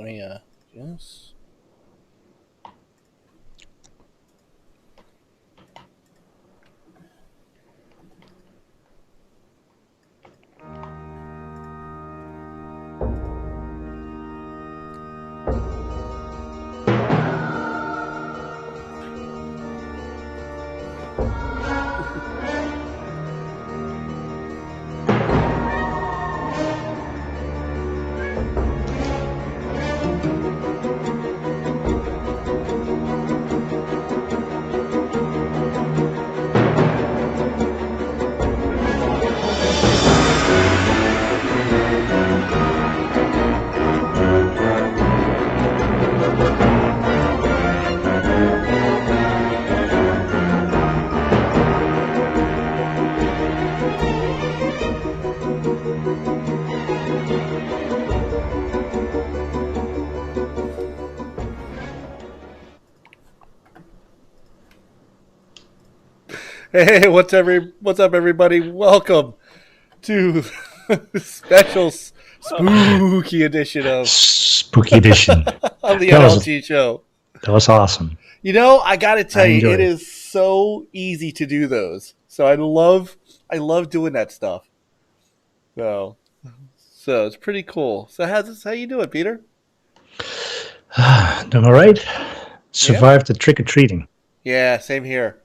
Let me yes. Hey, what's up, everybody? Welcome to special spooky edition Spooky edition. of the That was NLG show. that was awesome. You know, I got to tell I you, it enjoyed it. is so easy to do those. So I love doing that stuff. So, so it's pretty cool. So how you doing, Peter? Doing all right. Yeah, Survived the trick or treating. yeah, same here,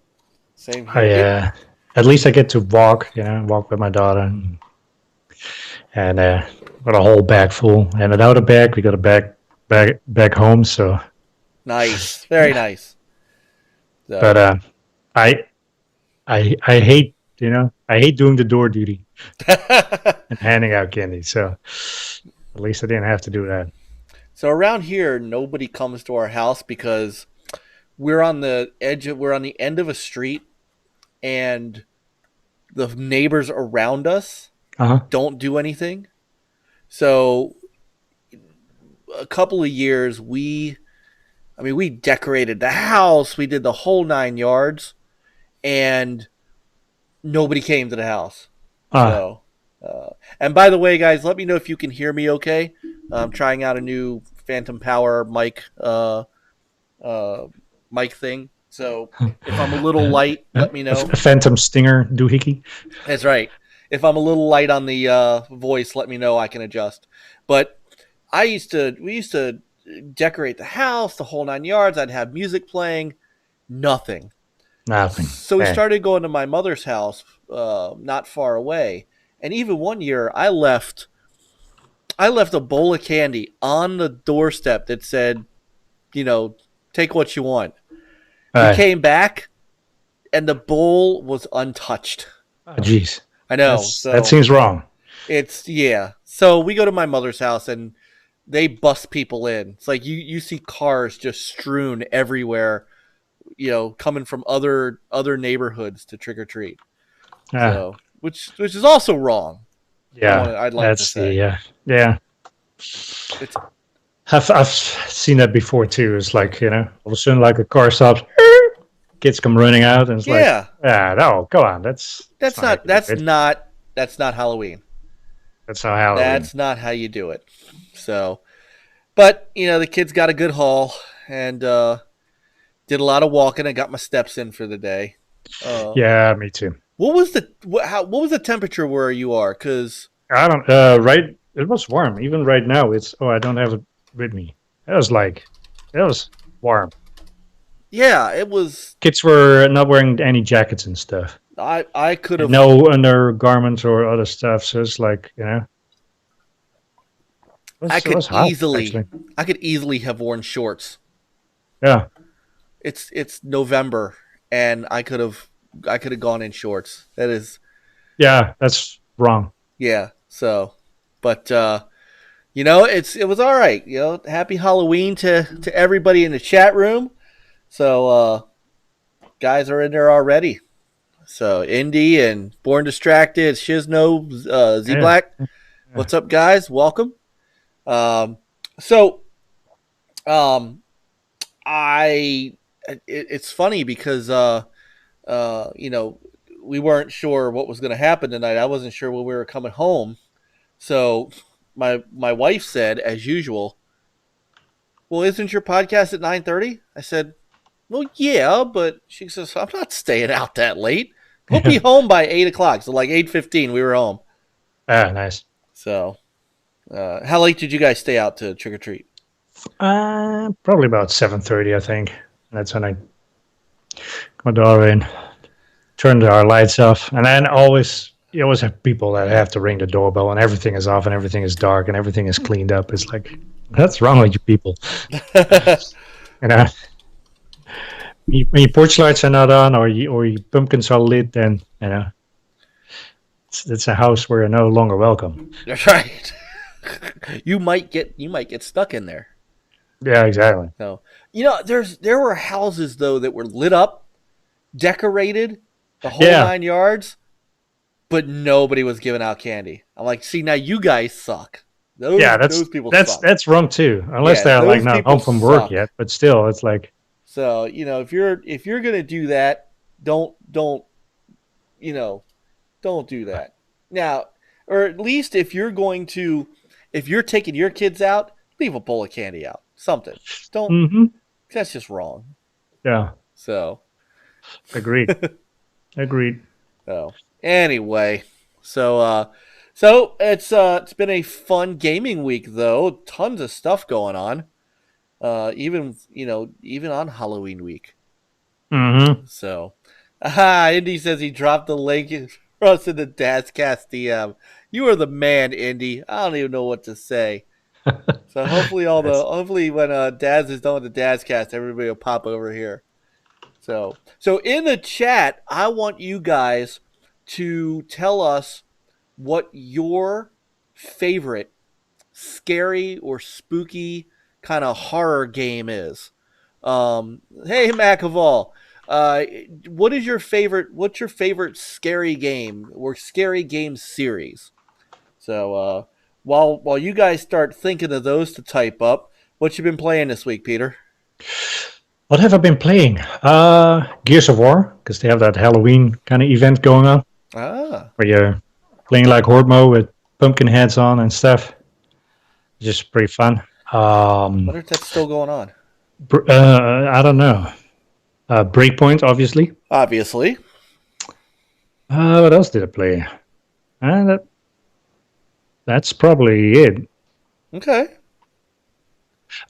same here. I at least I get to walk. Walk with my daughter, and got a whole bag full. And without a bag, we got a bag home. So, Nice, very nice. but So, I hate I hate doing the door duty and handing out candy. So at least I didn't have to do that. so around here, nobody comes to our house because we're on the end of a street, and the neighbors around us Uh huh. don't do anything. So a couple of years we decorated the house, we did the whole 9 yards, and nobody came to the house. Ah, So and by the way, guys, let me know if you can hear me okay. I'm trying out a new Phantom Power uh, mic thing. So if I'm a little light, let me know. a phantom stinger doohickey. That's right. If I'm a little light on the voice, let me know. I can adjust. But we used to decorate the house, the whole 9 yards. I'd have music playing, nothing. Nothing. So we Eh. started going to my mother's house, not far away. And even one year, I left a bowl of candy on the doorstep that said, you know, take what you want. We Uh, came back, and the bowl was untouched. oh, jeez. I know. That So seems wrong. it's yeah. So we go to my mother's house, and they bust people in. It's like you see cars just strewn everywhere, coming from other neighborhoods to trick or treat. Uh, So which is also wrong. yeah, I'd like to that's the say yeah. it's I've seen that before too. It's like all of a sudden like a car stops, kids come running out, and it's like, yeah. yeah, no, go on, that's not how you do it. That's not Halloween. That's how Halloween. That's not how you do it. So, but the kids got a good haul, and did a lot of walking. I got my steps in for the day. Uh, Yeah, me too. what was the temperature where you are? Because I don't. Right, it was warm. Even right now, it's. Oh, I don't have it with me. It was warm. yeah, it was. Kids were not wearing any jackets and stuff. I could And have. no undergarments or other stuff. So it's like, I it could was hot easily. actually. I could easily have worn shorts. Yeah, It's November, and I could have gone in shorts. That is yeah, that's wrong. yeah. So, but it was all right. Happy Halloween to everybody in the chat room. So guys are in there already. So Indy and Born Distracted, Shizno, Z Yeah, Black. yeah. What's up, guys? Welcome. Um, so um, it's funny because we weren't sure what was going to happen tonight. I wasn't sure when we were coming home. So my wife said, as usual, well, isn't your podcast at 9:30? I said, well, yeah, but she says, I'm not staying out that late. We'll be home by 8 o'clock. So like 8:15, we were home. Ah, nice. So, how late did you guys stay out to trick or treat? Probably about 7:30, I think. That's when I got my daughter in, turned our lights off, and then you always have people that have to ring the doorbell, and everything is off, and everything is dark, and everything is cleaned up. It's like, what's wrong with you people? You know, when your porch lights are not on, or your pumpkins are lit, then it's a house where you're no longer welcome. That's right. You might get stuck in there. Yeah, exactly. So there were houses though that were lit up, decorated, the whole 9 yards, but nobody was giving out candy. I'm like, see, now you guys suck. Those people suck. That's wrong too. Unless they're like not home from work yet, but still, it's like. So if you're gonna do that, don't do that now. Or at least if you're taking your kids out, leave a bowl of candy out. Something. Don't. Mm-hmm. That's just wrong. Yeah. So. Agreed. So anyway, so it's been a fun gaming week though. Tons of stuff going on. Even on Halloween week. Mm-hmm. So, Indy says he dropped the link for us in the Dazcast DM. You are the man, Indy. I don't even know what to say. So hopefully when Daz is done with the Dazcast, everybody will pop over here. So in the chat, I want you guys to tell us what your favorite scary or spooky kind of horror game is. Hey, Macaval, what's your favorite scary game or scary game series? So while you guys start thinking of those to type up, what you been playing this week, Peter? What have I been playing? Gears of War, because they have that Halloween kind of event going on. Where you're playing like Horde mode with pumpkin heads on and stuff. Just pretty fun. I wonder if that's still going on. I don't know. Breakpoint, obviously. Obviously. What else did I play? That's probably it. Okay.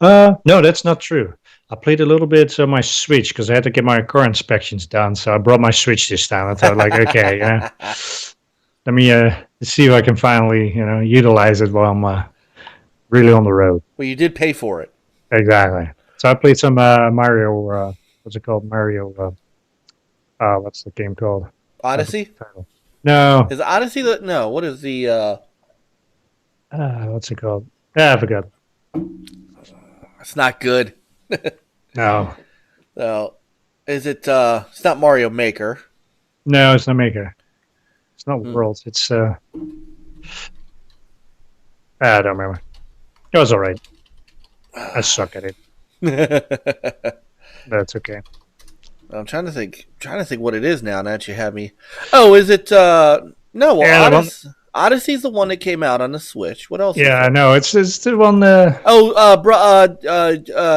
No, that's not true. I played a little bit on my Switch because I had to get my car inspections done. So I brought my Switch this time. I thought, like, okay, let me see if I can finally, utilize it while I'm really on the road. Well, you did pay for it. Exactly. So I played some Mario. What's it called? Mario. What's the game called? Odyssey? No. Is Odyssey no? What is the? What's it called? Yeah, I forgot. It's not good. No. So, is it? It's not Mario Maker. No, it's not Maker. It's not Worlds. It's. I don't remember. It was all right. I suck at it. That's okay. I'm trying to think. What it is now. Now that you have me. Oh, is it? No. Well, Odyssey's the one that came out on the Switch. What else? Yeah, I know. It's the one.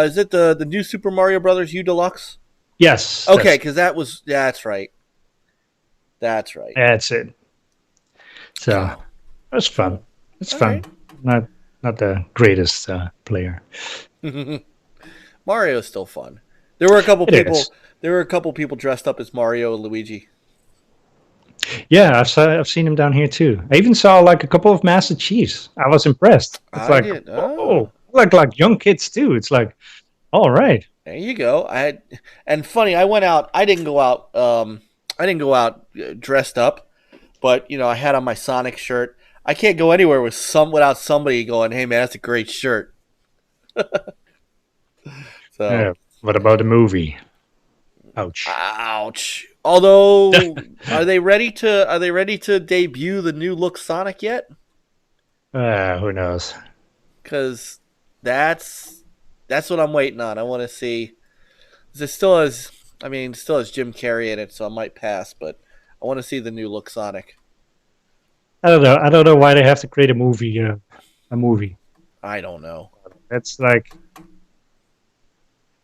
Is it the new Super Mario Brothers U Deluxe? Yes. Okay, because that's right. That's right. That's it. So it was fun. It's all fun. Right. Not the greatest player. Mario's still fun. There were a couple people. There were a couple people dressed up as Mario and Luigi. Yeah, I've seen him down here too. I even saw like a couple of Master Chiefs. I was impressed. It's like young kids too. It's like, all right. There you go. And funny, I went out. I didn't go out. I didn't go out dressed up, but I had on my Sonic shirt. I can't go anywhere without somebody going, "Hey man, that's a great shirt." So. Yeah. What about the movie? Ouch. Although, are they ready to debut the new look Sonic yet? Who knows? Because that's what I'm waiting on. I want to see. It still has Jim Carrey in it, so I might pass. But I want to see the new look Sonic. I don't know why they have to create a movie. A movie. I don't know. That's like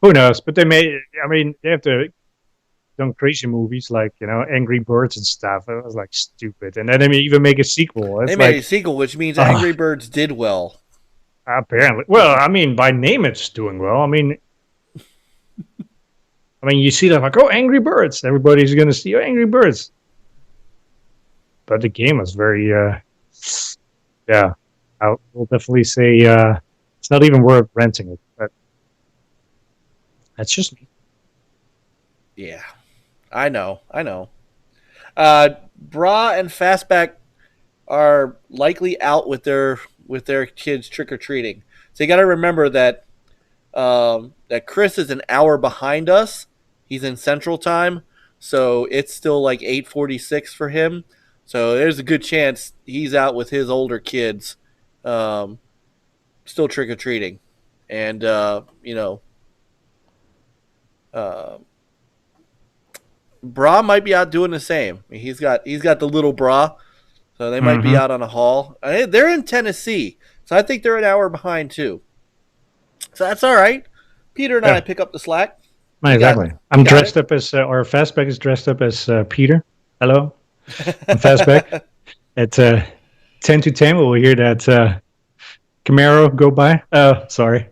Who knows? But they may. I mean, they have to done crazy movies like Angry Birds and stuff. It was like stupid, and then they may even make a sequel. They It's made a like, sequel, which means oh, Angry Birds did well. apparently. Well, I mean, by name it's doing well. I mean, you see that like, oh, Angry Birds. Everybody's gonna see Angry Birds, but the game was very, yeah. I will definitely say it's not even worth renting it. But that's just me. Yeah, I know. Bra and Fastback are likely out with their kids trick or treating. So you got to remember that that Chris is an hour behind us. He's in Central Time, so it's still like 8:46 for him. So there's a good chance he's out with his older kids, um, still trick or treating, and uh, Bra might be out doing the same. I mean, he's got the little Bra, so they might be Mm-hmm. out on a haul. They're in Tennessee, so I think they're an hour behind too. So that's all right. Peter and I Yeah, pick up the slack. not exactly. We I'm got dressed it. up as, or Fastback is dressed up as Peter. Hello, I'm Fastback. At 10 to 10, we'll hear that Camaro go by. Oh, sorry.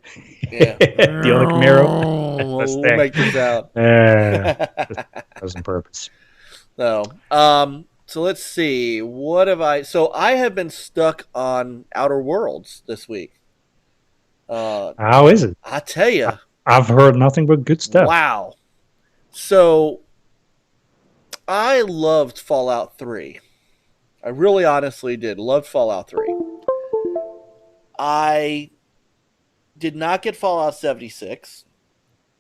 Yeah. The other Camaro. We'll Mustang. make this out. That was on purpose. So, so let's see. What have I? So I have been stuck on Outer Worlds this week. How is it? I tell you, I've heard nothing but good stuff. wow. So I loved Fallout 3. I really honestly did. Loved Fallout 3. I did not get Fallout 76.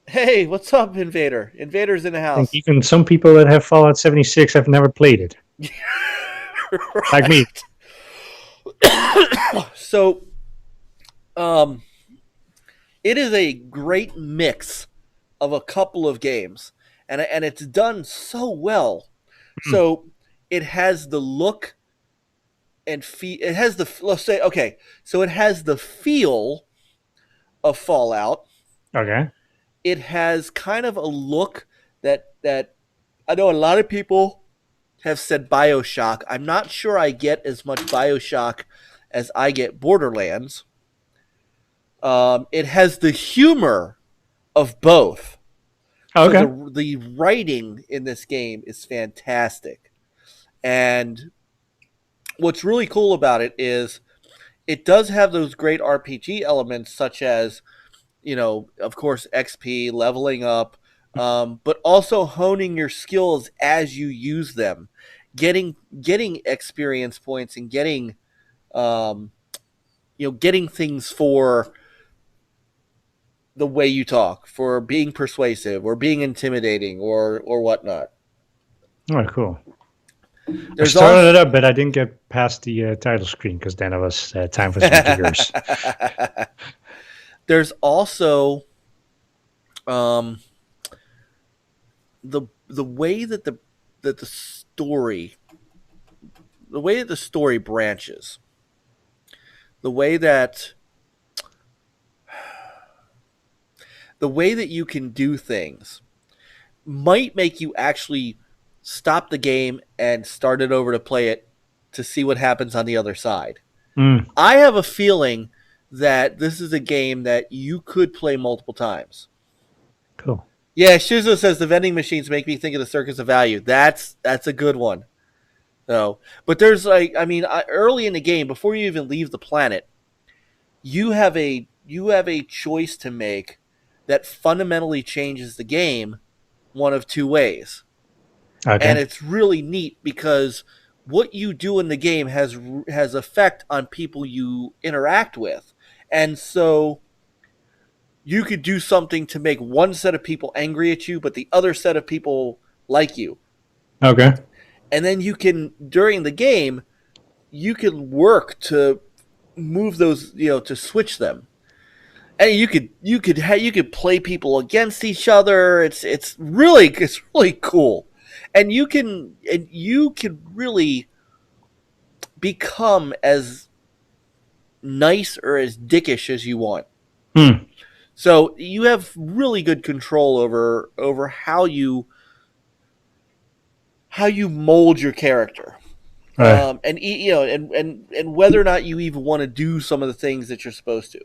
Hey, what's up, Invader? Invader's in the I think house. even some people that have Fallout 76 have never played it, like me. So, um, it is a great mix of a couple of games, and it's done so well. Hmm. So it has the look and feel. It has the let's say okay. So it has the feel of Fallout. Okay. It has kind of a look that I know a lot of people have said BioShock. I'm not sure I get as much BioShock as I get Borderlands. It has the humor of both. So Okay. the writing in this game is fantastic. And what's really cool about it is it does have those great RPG elements such as, of course, XP, leveling up, but also honing your skills as you use them, getting experience points and um, getting things for the way you talk, for being persuasive or being intimidating or whatnot. Oh, cool. I There's started also it up, but I didn't get past the title screen because then it was time for some jiggers. there's also um, the way that the story branches, the way that you can do things might make you actually stop the game and start it over to play it to see what happens on the other side. Mm, I have a feeling that this is a game that you could play multiple times. cool. Yeah, Shizu says the vending machines make me think of the Circus of Value. That's a good one. So, but there's early in the game, before you even leave the planet, you have a choice to make that fundamentally changes the game one of two ways. And Okay. it's really neat because what you do in the game has effect on people you interact with. And so you could do something to make one set of people angry at you, but the other set of people like you. Okay. And then you can, during the game, you can work to move those, to switch them. And you could play people against each other. It's really cool. And you can really become as nice or as dickish as you want. Hmm. So you have really good control over how you mold your character. Right. And whether or not you even want to do some of the things that you're supposed to.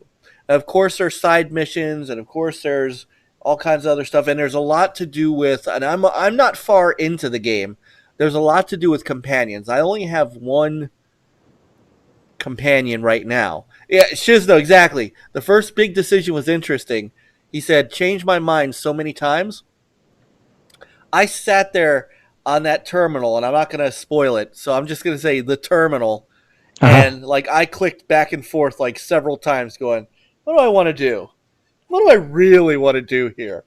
Of course, there's side missions, and of course, there's all kinds of other stuff, and there's a lot to do with. And I'm not far into the game. There's a lot to do with companions. I only have one companion right now. Yeah, Shizno, exactly. The first big decision was interesting. He said, "Change my mind so many times." I sat there on that terminal, and I'm not going to spoil it, so I'm just going to say the terminal, Uh-huh. and like I clicked back and forth like several times, going, "What do I want to do? What do I really want to do here?"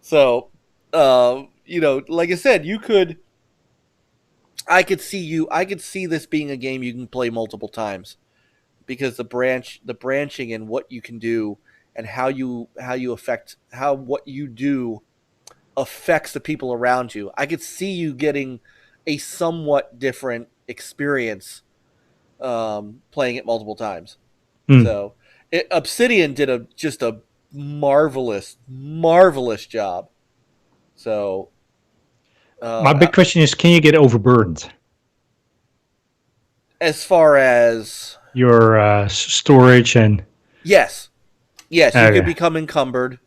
So, like I said, I could see this being a game you can play multiple times because the branching and what you can do and how what you do affects the people around you. I could see you getting a somewhat different experience playing it multiple times. Hmm. So, Obsidian did just a marvelous job. So, My big question is, can you get overburdened? as far as Your storage and yes, yes, you could okay, become encumbered,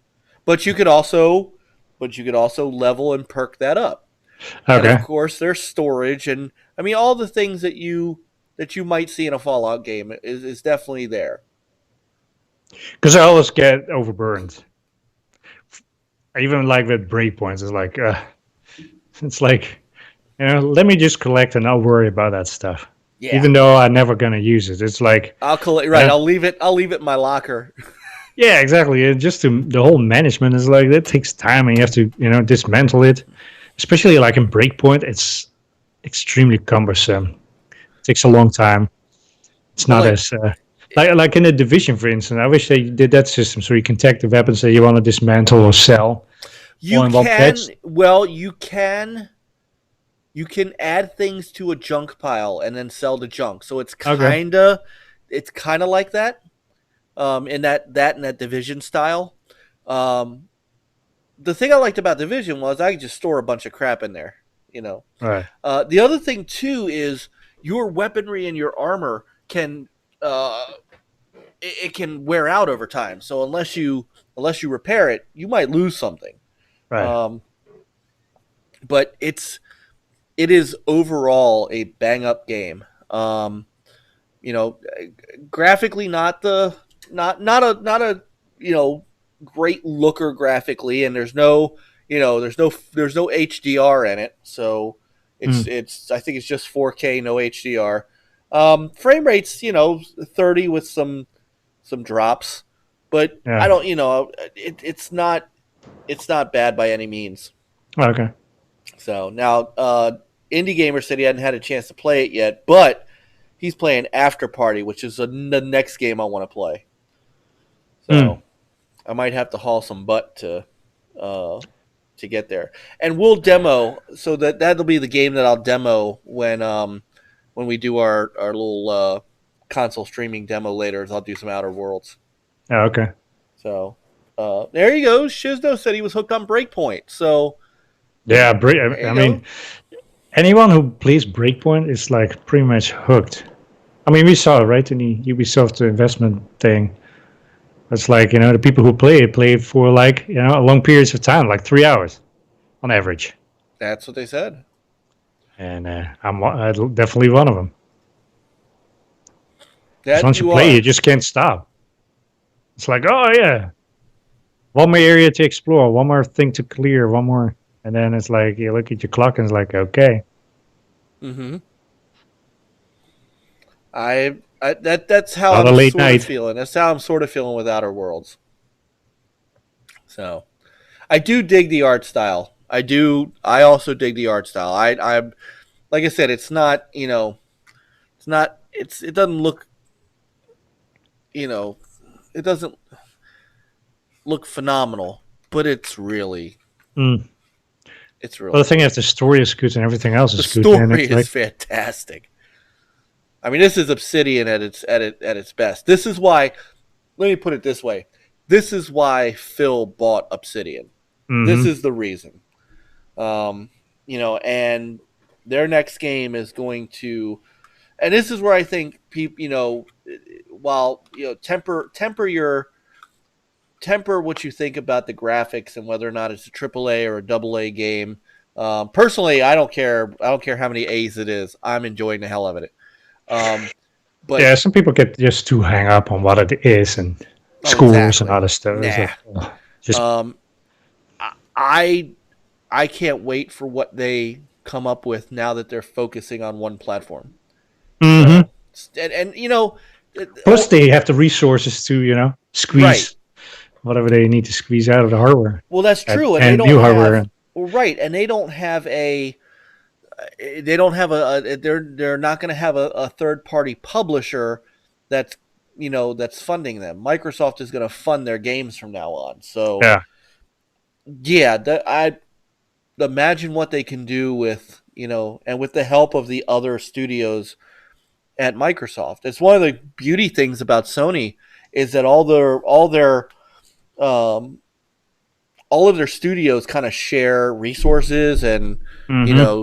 but you could also level and perk that up. And of okay. course, there's storage, and I mean all the things that you might see in a Fallout game is definitely there. Because I always get overburdened. Even like with breakpoints, it's like let me just collect and not worry about that stuff. Yeah, Even though I'm never gonna use it, it's like I'll collect. Right, uh, I'll leave it in my locker. yeah, exactly. Just the whole management is like that takes time, and you have to dismantle it. Especially like in breakpoint, it's extremely cumbersome. It takes a long time. It's Well, not as like in the division, for instance. I wish they did that system so you can tag the weapons that you want to dismantle or sell all in one patch. you can add things to a junk pile and then sell the junk. So Okay. it's kind of like that. In that division style. Um, the thing I liked about division was I could just store a bunch of crap in there. You know. All right. The other thing too is your weaponry and your armor can it can wear out over time. So unless you repair it, you might lose something. Right. Um, but it is overall a bang up game. You know, graphically not a great looker graphically, and there's no HDR in it, so Mm, it's I think it's just 4K, no HDR. Frame rates 30 with some drops, but I yeah. don't it's not bad by any means. Okay. So now Indie Gamer said he hadn't had a chance to play it yet, but he's playing After Party, which is the next game I want to play. Mm, So I might have to haul some butt uh, to get there. And we'll demo, so that'll be the game that I'll demo when we do our little console streaming demo later. Is I'll do some Outer Worlds. yeah, okay. So there you go. Shizno said he was hooked on Breakpoint. So Yeah. there I you mean, go. anyone who plays Breakpoint is like pretty much hooked. I mean, we saw it right in the Ubisoft investment thing. It's like the people who play it for like long periods of time, like 3 hours on average. That's what they said. And I'm definitely one of them. Because That once you you play, you are. just can't stop. It's like, oh yeah, one more area to explore, one more thing to clear, one more, and then it's like you look at your clock and it's like, okay, Mm-hmm. That's how not I'm a late sort of night. feeling. That's how I'm sort of feeling with Outer Worlds. So I do dig the art style. I do. I also dig the art style. I'm like I said. It's not. It's not. It doesn't look. You know. It doesn't look phenomenal, but it's really. Mm. It's Well, really the thing good. is, the story is good and everything else The is good, and story it's is like, fantastic. I mean, this is Obsidian at its best. This is why. Let me put it this way: this is why Phil bought Obsidian. This is the reason. And their next game is going to, and this is where I think people, while temper what you think about the graphics and whether or not it's a AAA or a AA game. Personally, I don't care. I don't care how many A's it is. I'm enjoying the hell out of it. But yeah, some people get just too hung up on what it is and schools and other stuff. Nah. I can't wait for what they come up with now that they're focusing on one platform. Mm-hmm. Plus they have the resources to squeeze whatever they need to squeeze out of the hardware. Well, that's true, and they don't new hardware. And they don't have they're not going to have a third party publisher that's funding them. Microsoft is going to fund their games from now on. So I imagine what they can do with and with the help of the other studios at Microsoft. It's one of the beauty things about Sony is that all of their studios kind of share resources and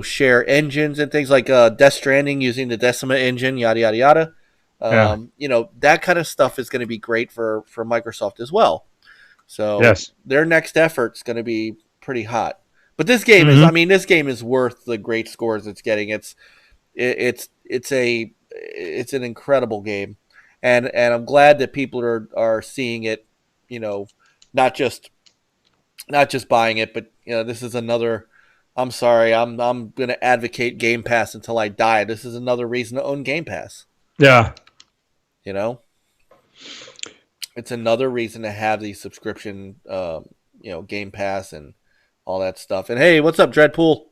share engines and things like Death Stranding using the Decima engine, yada yada yada. That kind of stuff is going to be great for Microsoft as well. So their next effort's going to be pretty hot. But this game this game is worth the great scores it's getting. It's an incredible game, and I'm glad that people are seeing it. Not just buying it, but this is another. I'm sorry, I'm going to advocate Game Pass until I die. This is another reason to own Game Pass. Yeah, it's another reason to have the subscription, Game Pass and all that stuff. And hey, what's up, Dreadpool?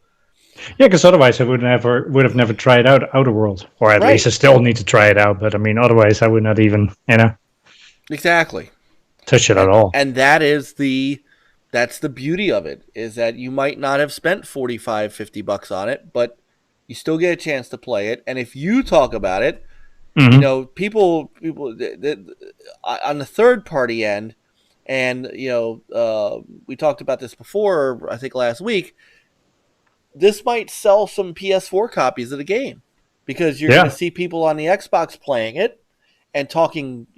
Yeah, because otherwise I would have never tried out Outer World, or at least I still need to try it out. But I mean, otherwise I would not even, exactly touch it at all. And that's the beauty of it, is that you might not have spent $45-$50 on it, but you still get a chance to play it. And if you talk about it, people on the third party end, and we talked about this before, I think last week. This might sell some PS4 copies of the game because you're going to see people on the Xbox playing it and talking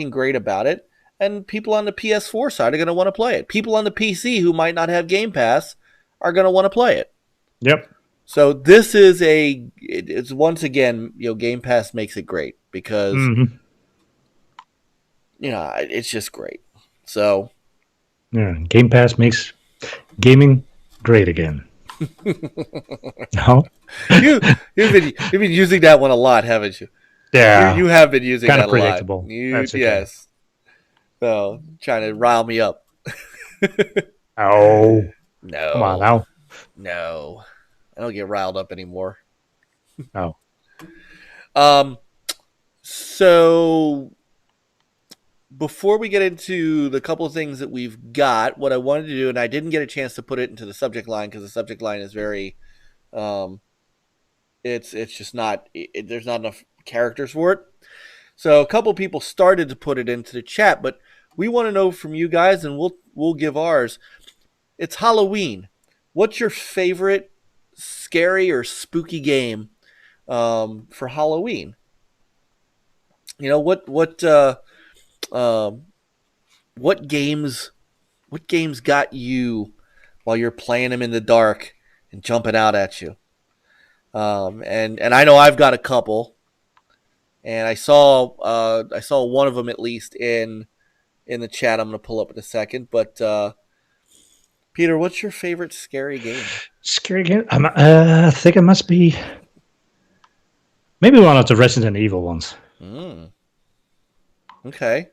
great about it, and people on the PS4 side are going to want to play it. People on the PC who might not have Game Pass are going to want to play it. Yep. So this is it's once again, Game Pass makes it great because it's just great. So Game Pass makes gaming great again. No, you've been using that one a lot, haven't you? Yeah, you have been using kind that of predictable. A lot. Yes. So trying to rile me up. Oh no! Come on now. No, I don't get riled up anymore. Oh. So before we get into the couple of things that we've got, what I wanted to do, and I didn't get a chance to put it into the subject line because the subject line is very, it's just not, there's not enough characters for it. So a couple of people started to put it into the chat, but we want to know from you guys, and we'll give ours. It's Halloween. What's your favorite scary or spooky game for Halloween? What games got you while you're playing them in the dark and jumping out at you? And I know I've got a couple, and I saw one of them at least in the chat. I'm going to pull up in a second, but Peter, what's your favorite scary game? Scary game? I think it must be maybe one of the Resident Evil ones. Okay.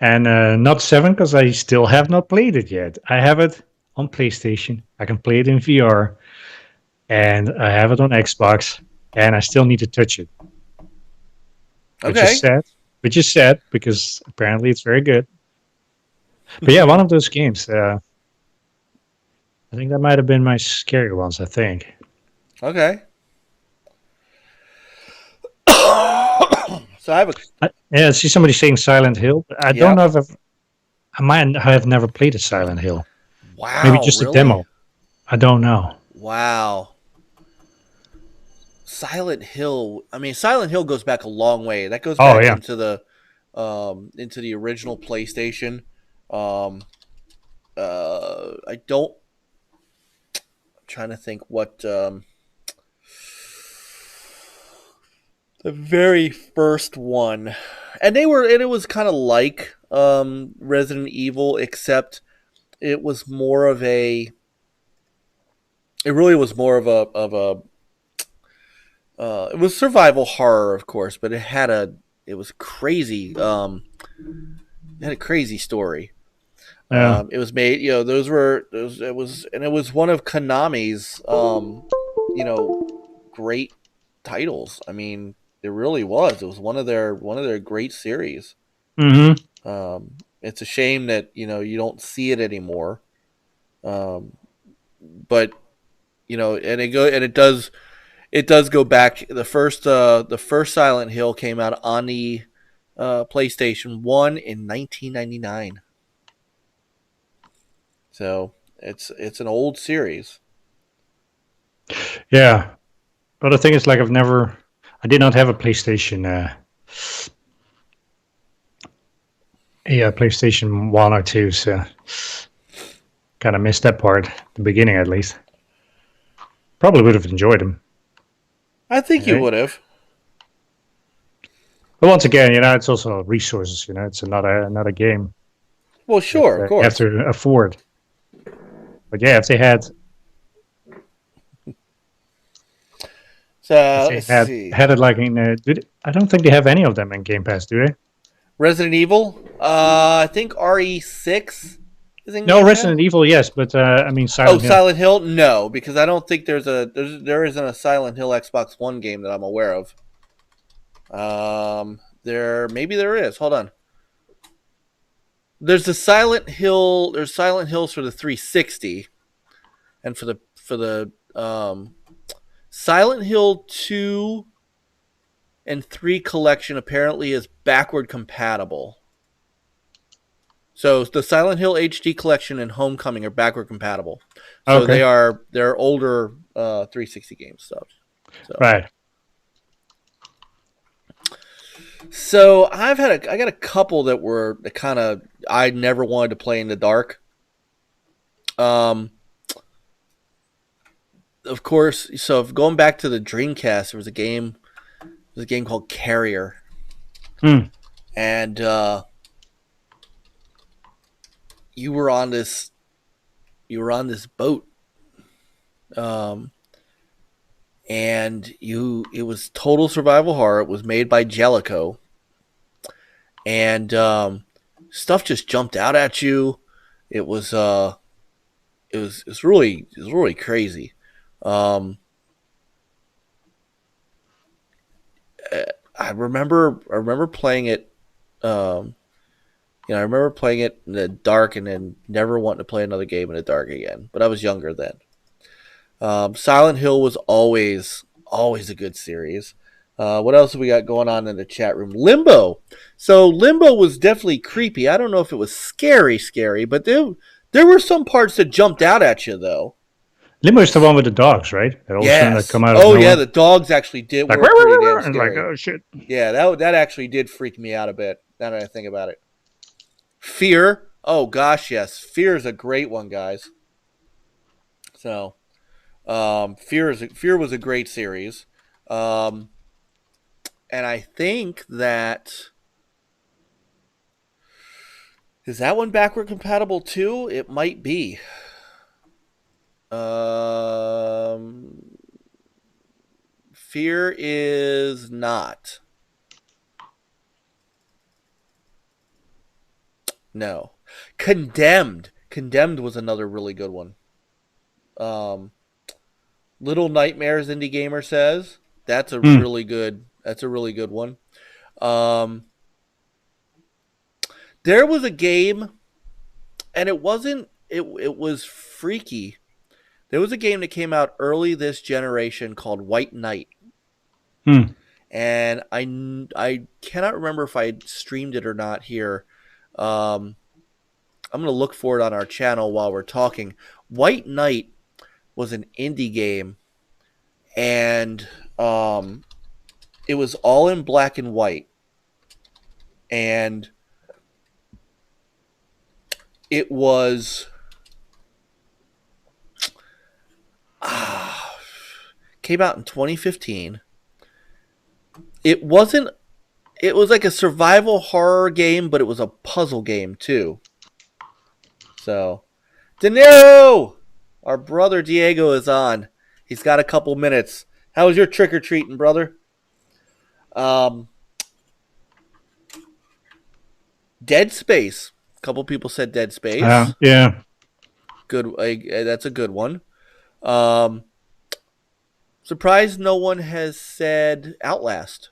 And not 7 because I still have not played it yet. I have it on PlayStation. I can play it in VR. And I have it on Xbox. And I still need to touch it. Okay. Which is sad because apparently it's very good. But yeah, one of those games. I think that might have been my scary ones, I think. Okay. So I have I see somebody saying Silent Hill. I don't know if I have never played a Silent Hill. Maybe Wow, just a really? demo. I don't know. Wow. Silent Hill. I mean, Silent Hill goes back a long way. That goes Oh back yeah. into the original PlayStation. Um, I don't. I'm trying to think what the very first one, and it was kind of like Resident Evil, except it was more of a. It really was more of a. It was survival horror, of course, but it was crazy. It had a crazy story. Yeah. It was made, it was one of Konami's, great titles. I mean, it really was. It was one of their great series. Mm-hmm. It's a shame that you don't see it anymore. Um, but it does go back. The first Silent Hill came out on the PlayStation 1 in 1999. So it's an old series. Yeah. But the thing is, like, I did not have a PlayStation, PlayStation 1 or 2, so kind of missed that part, the beginning at least. Probably would have enjoyed them. I think you Right? would have. But once again, it's also resources. It's another game Well, that sure, of you have course. to afford. But yeah, if So they let's see. had it like in, I don't think they have any of them in Game Pass, do they? Resident Evil. I think RE6 is in No, Game Pass. Resident Evil, yes, but I mean Oh, Silent Hill. Silent Hill. No, because I don't think there isn't a Silent Hill Xbox One game that I'm aware of. Maybe there is. Hold on. There's the Silent Hill. There's Silent Hills for the 360, and for the Silent Hill 2 and 3 collection apparently is backward compatible. So the Silent Hill HD collection and Homecoming are backward compatible. So Okay, they're older 360 games stuff. So right. I got a couple that kind of I never wanted to play in the dark. Of course, so going back to the Dreamcast, there was a game called Carrier, Hmm. and you were on this boat, um, and it was total survival horror. It was made by Jellico, and stuff just jumped out at you. It was it was really crazy. Um, I remember playing it. Um, I remember playing it in the dark and then never wanting to play another game in the dark again. But I was younger then. Silent Hill was always a good series. What else have we got going on in the chat room? Limbo. So Limbo was definitely creepy. I don't know if it was scary, but there were some parts that jumped out at you though. Limbo is the one with the dogs, right? That all of a sudden that Yes. come out of Oh yeah, nowhere. the dogs actually did Like, were pretty damn and like, scary. oh shit. Yeah, that actually did freak me out a bit. Now that I think about it. Fear. Oh gosh, yes. Fear is a great one, guys. So, Fear was a great series. Um, and I think that is that one backward compatible too? It might be. Um, Fear is not. No. Condemned. Condemned was another really good one. Um, Little Nightmares Indie Gamer says Hmm. that's a really good one. Um, there was a game, and it was freaky. There was a game that came out early this generation called White Knight, Hmm. and I cannot remember if I streamed it or not here. Um, I'm going to look for it on our channel while we're talking. White Knight was an indie game, and it was all in black and white. And it was came out in 2015. It was like a survival horror game, but it was a puzzle game too. So, De Niro, our brother Diego is on. He's got a couple minutes. How was your trick or treating, brother? Dead Space. A couple people said Dead Space. Yeah. Good. That's a good one. Surprised no one has said Outlast.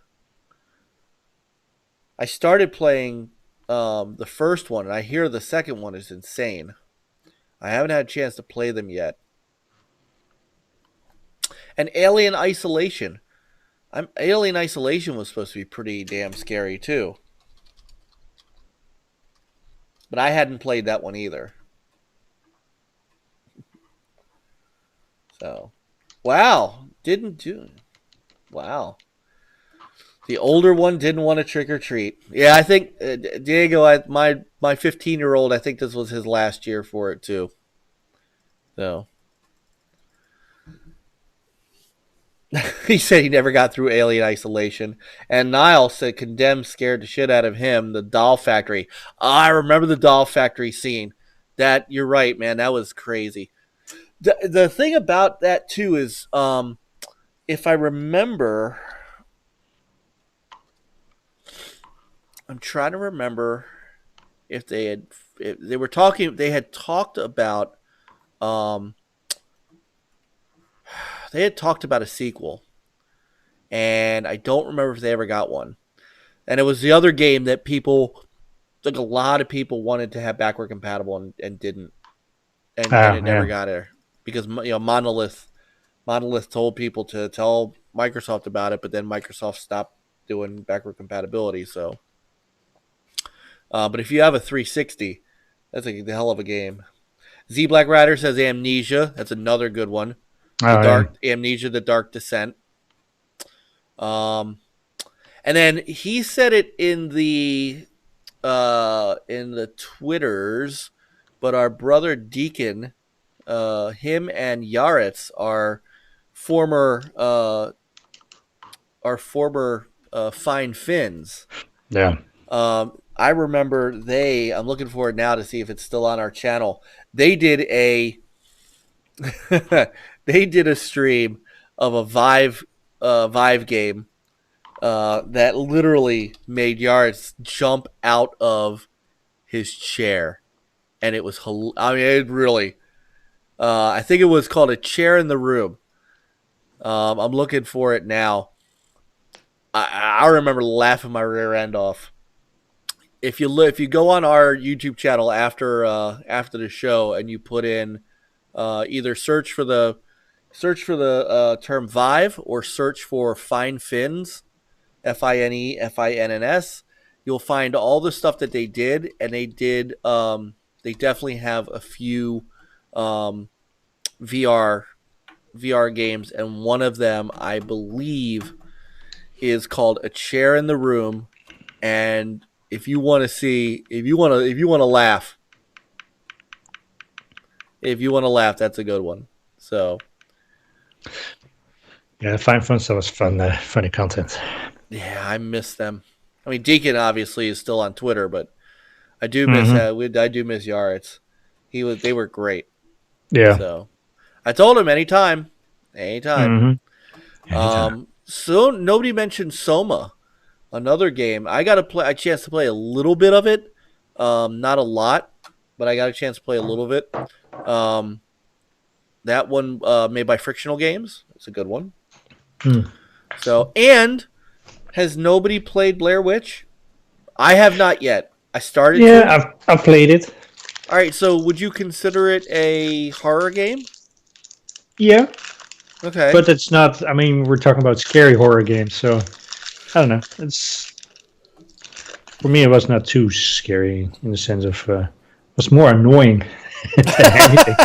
I started playing the first one, and I hear the second one is insane. I haven't had a chance to play them yet. And Alien Isolation. Alien Isolation was supposed to be pretty damn scary, too. But I hadn't played that one either. So, wow. Wow. The older one didn't want to trick or treat. Yeah, I think Diego, my 15-year-old, I think this was his last year for it too. So he said he never got through Alien Isolation. And Niall said Condemned scared the shit out of him. The doll factory. I remember the doll factory scene. That, you're right, man. That was crazy. The thing about that too is, if I remember. I'm trying to remember if they had talked about a sequel, and I don't remember if they ever got one. And it was the other game that a lot of people wanted to have backward compatible and didn't, and it never got there because Monolith told people to tell Microsoft about it, but then Microsoft stopped doing backward compatibility. So. But if you have a 360, that's a hell of a game. Z Black Rider says Amnesia. That's another good one. Amnesia: The Dark Descent. And then he said it in the Twitters, but our brother Deacon, him and Yaretz are former Fine Fins. Yeah. I remember I'm looking for it now to see if it's still on our channel. They did a stream of a Vive game that literally made Yaretz jump out of his chair, and it was it really. I think it was called A Chair in the Room. I'm looking for it now. I remember laughing my rear end off. If you go on our YouTube channel after the show and you put in either search for the term Vive or search for Fine Fins, FINEFINNS, you'll find all the stuff that they did, and they definitely have a few VR games, and one of them I believe is called A Chair in the Room, and if you want to laugh, that's a good one. So, yeah, Fine Fun stuff was fun, funny content. Yeah, I miss them. I mean, Deacon obviously is still on Twitter, but I do miss I do miss Yaretz. They were great. Yeah. So, I told him anytime. So nobody mentioned Soma. Another game. I got a chance to play a little bit of it. Not a lot, but I got a chance to play a little bit. That one made by Frictional Games. It's a good one. So, and has nobody played Blair Witch? I have not yet. I started. Yeah, I've played it. All right. So, would you consider it a horror game? Yeah. Okay. But it's not. I mean, we're talking about scary horror games, so. I don't know. For me, it was not too scary in the sense of was more annoying than anything.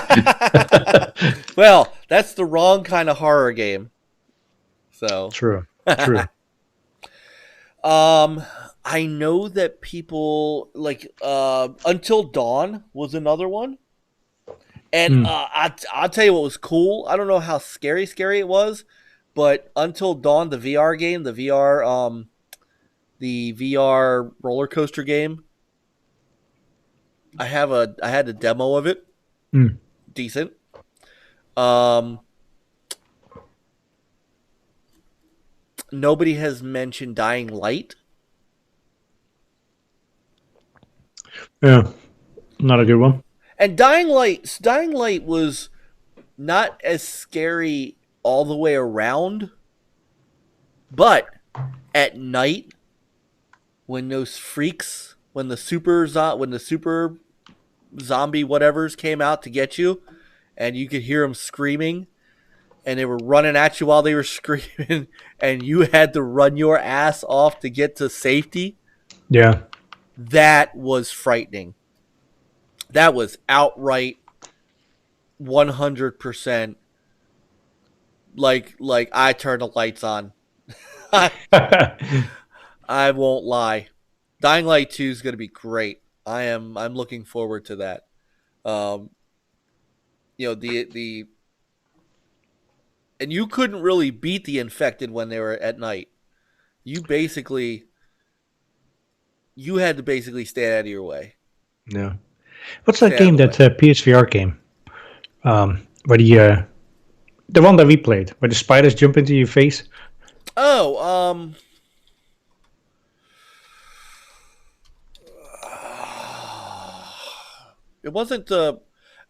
Well, that's the wrong kind of horror game. So True. True. I know that people like Until Dawn was another one. And Hmm. I'll tell you what was cool. I don't know how scary it was, but Until Dawn, the VR game, the VR roller coaster game. I had a demo of it. Hmm. Decent. Um, Nobody has mentioned Dying Light. Yeah. Not a good one. And Dying Light was not as scary all the way around, but at night when those freaks, when the super zombie whatevers came out to get you, and you could hear them screaming, and they were running at you while they were screaming, and you had to run your ass off to get to safety. Yeah. That was frightening. That was outright 100% like I turned the lights on. I won't lie. Dying Light 2 is going to be great. I'm looking forward to that. Um, the and you couldn't really beat the infected when they were at night. You had to basically stay out of your way. No. What's that Stay out of game? the That way. PSVR game? Where the one that we played, where the spiders jump into your face. Oh, it wasn't far.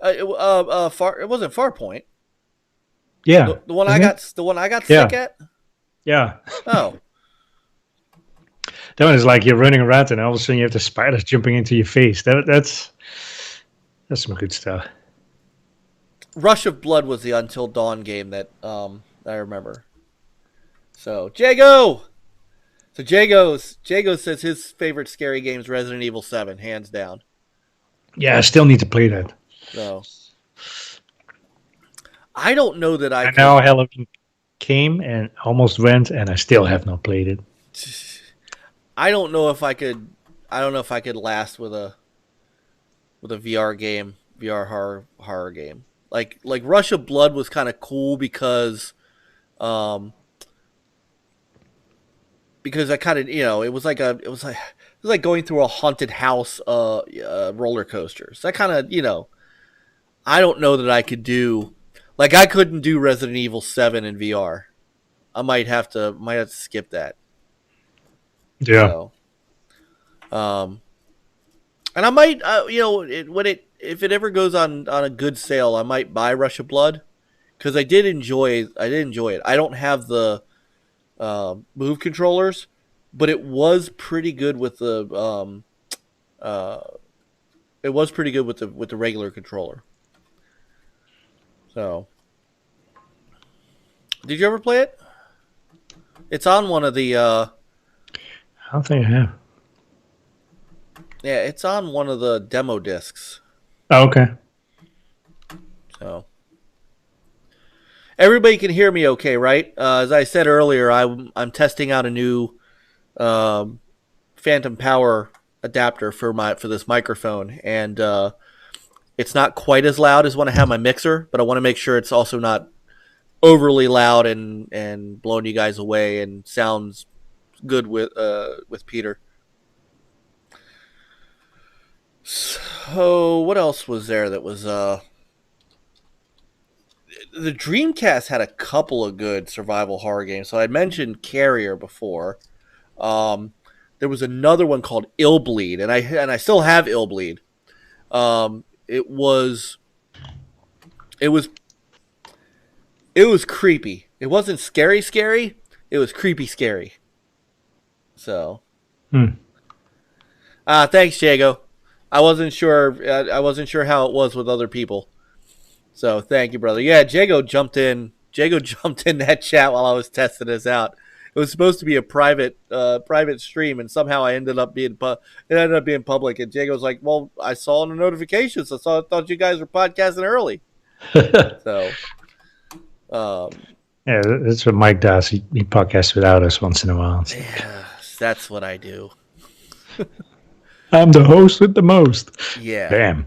It wasn't Farpoint. Yeah, The one I isn't it? got Yeah, sick at. yeah. Oh, That one is like you're running around and all of a sudden you have the spiders jumping into your face. That's some good stuff. Rush of Blood was the Until Dawn game that I remember. So Jago says his favorite scary game is Resident Evil 7, hands down. Yeah, I still need to play that. So I don't know that I And now could. Halloween came and almost went, and I still have not played it. I don't know if I could. I don't know if I could last with a VR game, VR horror game. Like Rush of Blood was kind of cool um, because I kind of it was like going through a haunted house roller coaster. So I kind of I don't know that I could do I couldn't do Resident Evil 7 in VR. I might have to skip that. Yeah. So and I might if it ever goes on a good sale, I might buy Rush of Blood because I did enjoy it. I don't have the move controllers, but it was pretty good with the uh, regular controller. So, did you ever play it? It's on one of the I don't think I have. yeah, it's on one of the demo discs. Oh, okay. So, everybody can hear me okay, right? As I said earlier, I'm testing out a new phantom power adapter for this microphone, and it's not quite as loud as when I have my mixer, but I want to make sure it's also not overly loud and blowing you guys away and sounds good with Peter. So what else was there that was the Dreamcast had a couple of good survival horror games. So I mentioned Carrier before. There was another one called Illbleed, and I still have Illbleed. It was creepy. It wasn't scary. It was creepy scary. So, Hmm. thanks, Jago. I wasn't sure. I wasn't sure how it was with other people. So thank you, brother. Yeah, Jago jumped in. Jago jumped in that chat while I was testing this out. was supposed to be a private stream, and somehow it ended up being public. And Jago was like, "Well, I saw in the notifications. Thought you guys were podcasting early." So, yeah, that's what Mike does. He podcasts without us once in a while. So. yeah, that's what I do. I'm the host with the most. Yeah. Bam.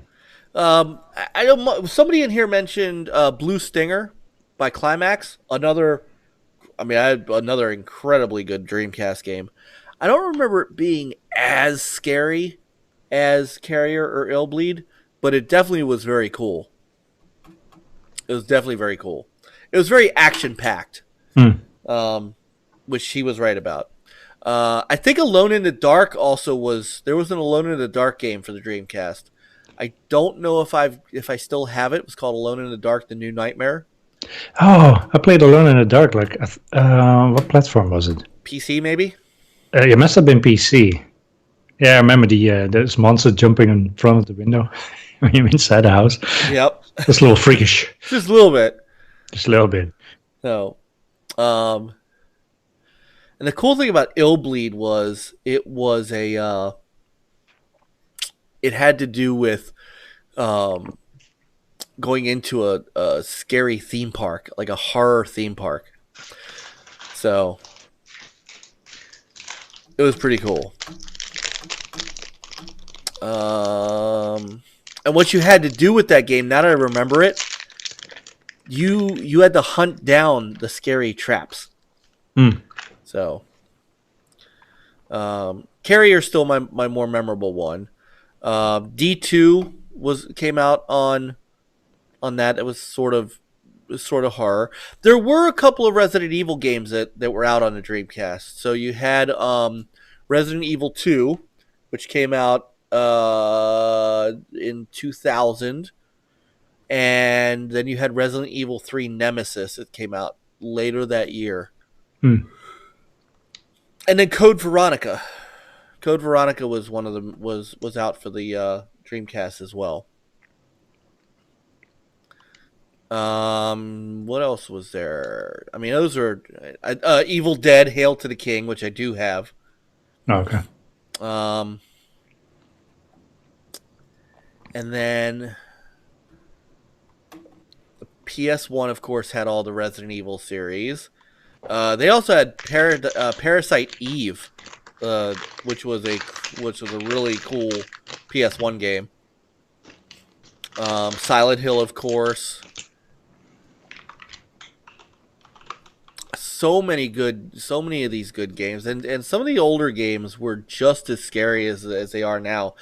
I don't. Somebody in here mentioned Blue Stinger by Climax. Another incredibly good Dreamcast game. I don't remember it being as scary as Carrier or Illbleed, but it definitely was very cool. It was definitely very cool. It was very action packed, which he was right about. I think Alone in the Dark also was. There was an Alone in the Dark game for the Dreamcast. I don't know if I still have it. It was called Alone in the Dark: The New Nightmare. Oh, I played Alone in the Dark. Like, what platform was it? PC maybe. It must have been PC. Yeah, I remember this monster jumping in front of the window when you're inside the house. Yep, It's a little freakish. Just a little bit. Just a little bit. So, and the cool thing about Illbleed was it had to do with going into a scary theme park, like a horror theme park. So it was pretty cool. And what you had to do with that game, now that I remember it, you had to hunt down the scary traps. So, Carrier's still my more memorable one. D2 came out on that. It was sort of horror. There were a couple of Resident Evil games that were out on the Dreamcast. So you had Resident Evil 2, which came out in 2000, and then you had Resident Evil 3 Nemesis. It came out later that year. And then Code Veronica. Code Veronica was one of them. Was out for the Dreamcast as well. What else was there? I mean, those are Evil Dead: Hail to the King, which I do have. Okay. And then the PS1, of course, had all the Resident Evil series. They also had Parasite Eve, which was a really cool PS1 game. Silent Hill, of course. So many of these good games, and some of the older games were just as scary as they are now.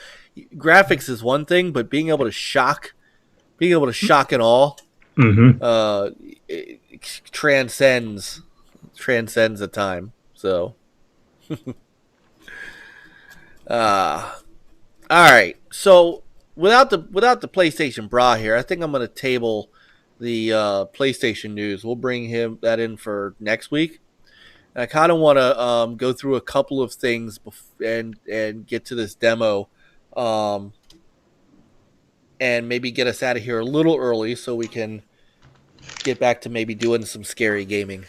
Graphics is one thing, but being able to shock and awe, it transcends the time. So, all right. So without the PlayStation bra here, I think I'm going to table the PlayStation news. We'll bring that in for next week. And I kind of want to go through a couple of things and get to this demo, and maybe get us out of here a little early so we can get back to maybe doing some scary gaming.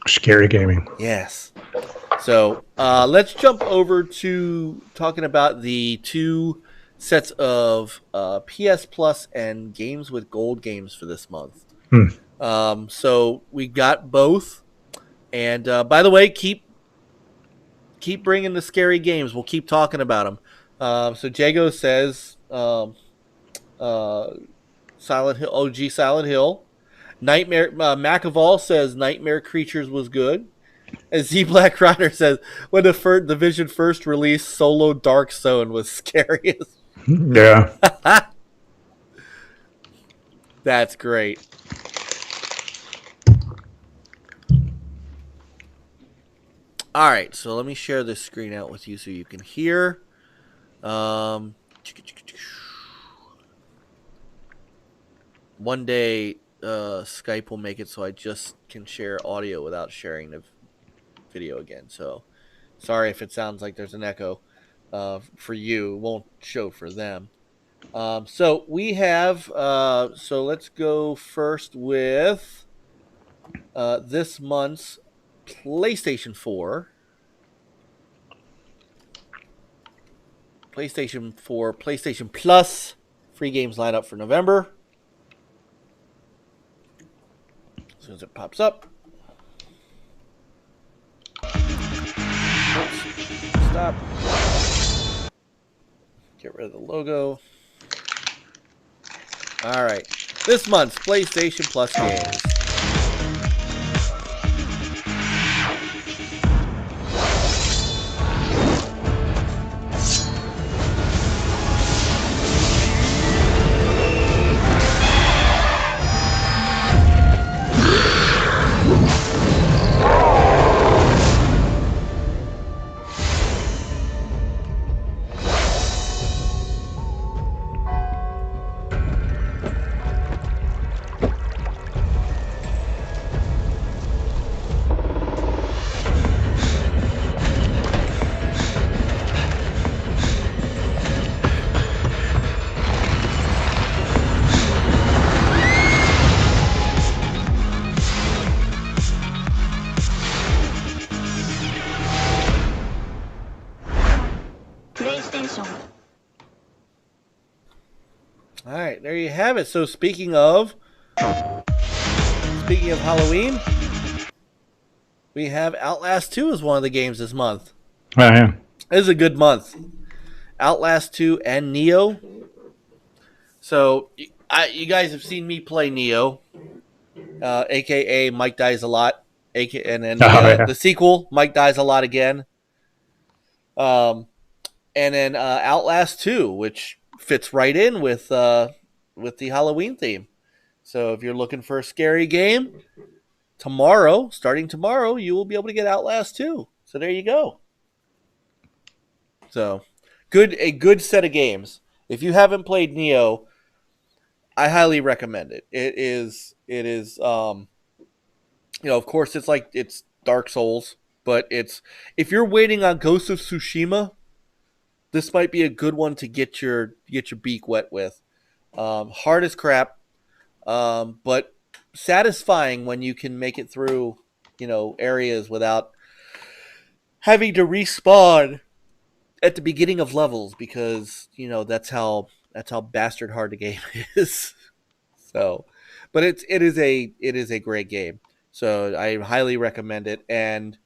Scary gaming. Yes. So let's jump over to talking about the two sets of PS Plus and Games with Gold games for this month. So we got both. And by the way, keep bringing the scary games. We'll keep talking about them. So Jago says Silent Hill, OG Silent Hill. Nightmare Macaval says Nightmare Creatures was good. And Z Black Rider says when the Division first released, Solo Dark Zone was scariest. Yeah. That's great. All right, so let me share this screen out with you so you can hear. One day Skype will make it so I just can share audio without sharing the video again. So sorry if it sounds like there's an echo for you. It won't show for them. So we have so let's go first with this month's PlayStation 4. PlayStation 4, PlayStation Plus. Free games lineup for November. As soon as it pops up. Oops. Stop. Get rid of the logo. All right. This month's PlayStation Plus games. All right, there you have it. So speaking of Halloween, we have Outlast 2 as one of the games this month. Oh, yeah. This is a good month. Outlast 2 and Neo. So you guys have seen me play Neo, a.k.a. Mike Dies a Lot, and then the sequel, Mike Dies a Lot Again. And then Outlast 2, which fits right in with the Halloween theme. So if you're looking for a scary game, starting tomorrow, you will be able to get Outlast 2. So there you go. So a good set of games. If you haven't played Neo, I highly recommend it. It is of course it's Dark Souls, but if you're waiting on Ghost of Tsushima, this might be a good one to get your beak wet with. Hard as crap, but satisfying when you can make it through, areas without having to respawn at the beginning of levels, because that's how bastard hard the game is. So, but it is a great game. So I highly recommend it. And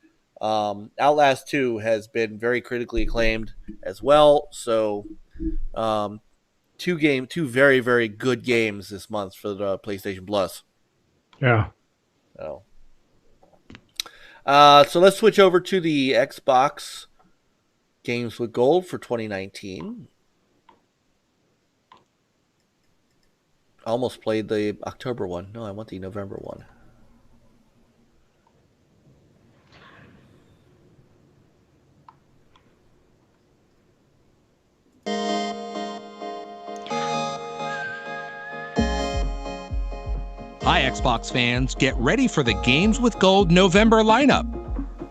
Outlast 2 has been very critically acclaimed as well. So two very, very good games this month for the PlayStation Plus. Yeah. So let's switch over to the Xbox Games with Gold for 2019. I almost played the October one. No, I want the November one. Hi, Xbox fans. Get ready for the Games with Gold November lineup.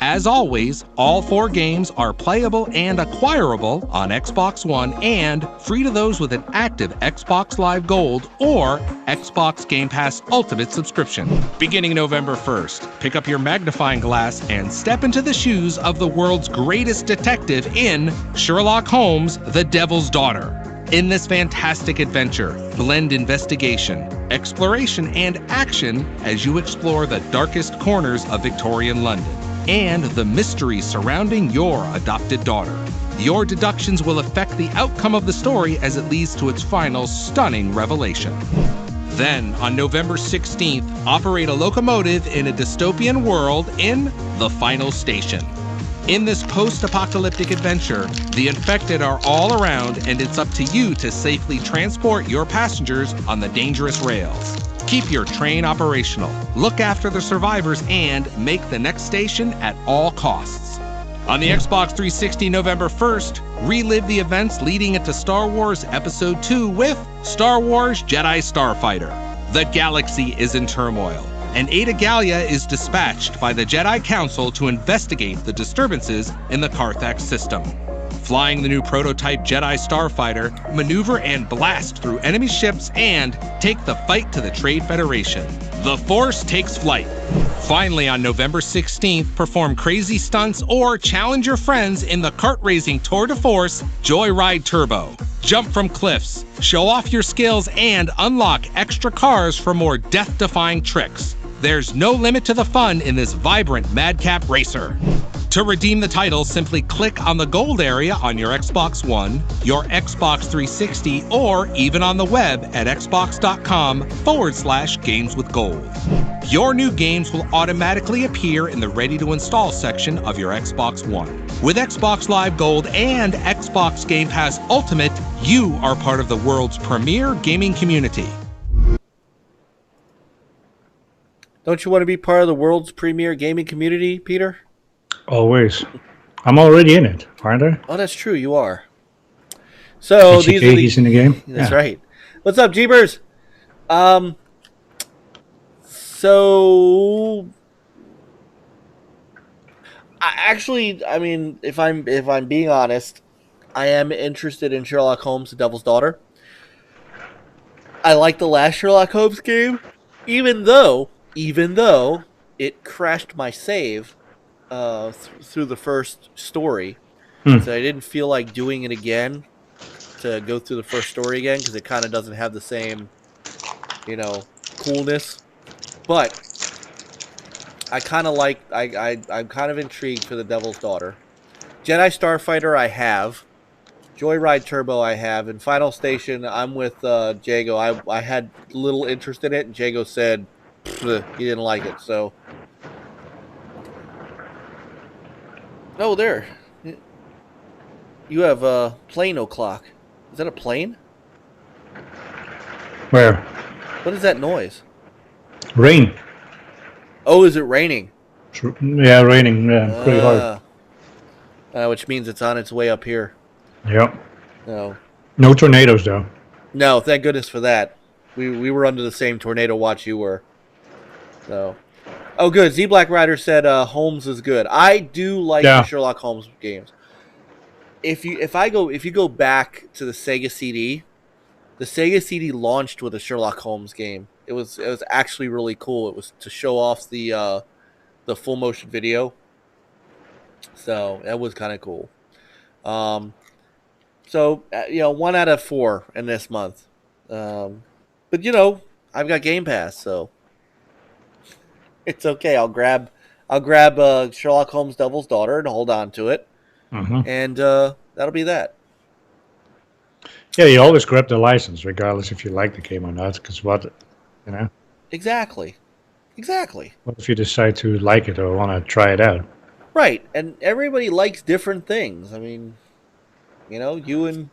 As always, all 4 games are playable and acquirable on Xbox One and free to those with an active Xbox Live Gold or Xbox Game Pass Ultimate subscription. Beginning November 1st, pick up your magnifying glass and step into the shoes of the world's greatest detective in Sherlock Holmes, The Devil's Daughter. In this fantastic adventure, blend investigation, exploration, and action as you explore the darkest corners of Victorian London and the mystery surrounding your adopted daughter. Your deductions will affect the outcome of the story as it leads to its final stunning revelation. Then, on November 16th, operate a locomotive in a dystopian world in The Final Station. In this post-apocalyptic adventure, the infected are all around, and it's up to you to safely transport your passengers on the dangerous rails. Keep your train operational, look after the survivors, and make the next station at all costs. On the Xbox 360 November 1st, relive the events leading into Star Wars Episode 2 with Star Wars Jedi Starfighter. The galaxy is in turmoil, and Ada Gallia is dispatched by the Jedi Council to investigate the disturbances in the Carthax system. Flying the new prototype Jedi Starfighter, maneuver and blast through enemy ships and take the fight to the Trade Federation. The Force takes flight. Finally, on November 16th, perform crazy stunts or challenge your friends in the kart-racing Tour de Force Joyride Turbo. Jump from cliffs, show off your skills, and unlock extra cars for more death-defying tricks. There's no limit to the fun in this vibrant madcap racer. To redeem the title, simply click on the gold area on your Xbox One, your Xbox 360, or even on the web at xbox.com/gameswithgold. Your new games will automatically appear in the ready-to-install section of your Xbox One. With Xbox Live Gold and Xbox Game Pass Ultimate, you are part of the world's premier gaming community. Don't you want to be part of the world's premier gaming community, Peter? Always. I'm already in it, aren't I? Oh, that's true. You are. So these are he's in the game. That's right. What's up, Jeebers? So I mean, if I'm being honest, I am interested in Sherlock Holmes: The Devil's Daughter. I like the last Sherlock Holmes game, even though it crashed my save through the first story. So I didn't feel like doing it again to go through the first story again because it kind of doesn't have the same, coolness. But I kind of like, I'm kind of intrigued for The Devil's Daughter. Jedi Starfighter I have. Joyride Turbo I have. And Final Station, I'm with Jago. I had little interest in it, and Jago said he didn't like it, so... Oh, there. You have a plane o'clock. Is that a plane? Where? What is that noise? Rain. Oh, is it raining? Yeah, raining. Yeah, pretty hard. Which means it's on its way up here. Yep. No. No tornadoes, though. No, thank goodness for that. We were under the same tornado watch you were. So. Oh, good. Z Black Rider said Holmes is good. I do like the Sherlock Holmes games. If you go back to the Sega CD launched with a Sherlock Holmes game. It was actually really cool. It was to show off the full motion video. So that was kind of cool. So 1 out of 4 in this month. But I've got Game Pass, so it's okay. I'll grab Sherlock Holmes' Devil's Daughter and hold on to it, and that'll be that. Yeah, you always grab the license, regardless if you like the game or not. Because Exactly. What if you decide to like it or want to try it out? Right, and everybody likes different things. I mean, you and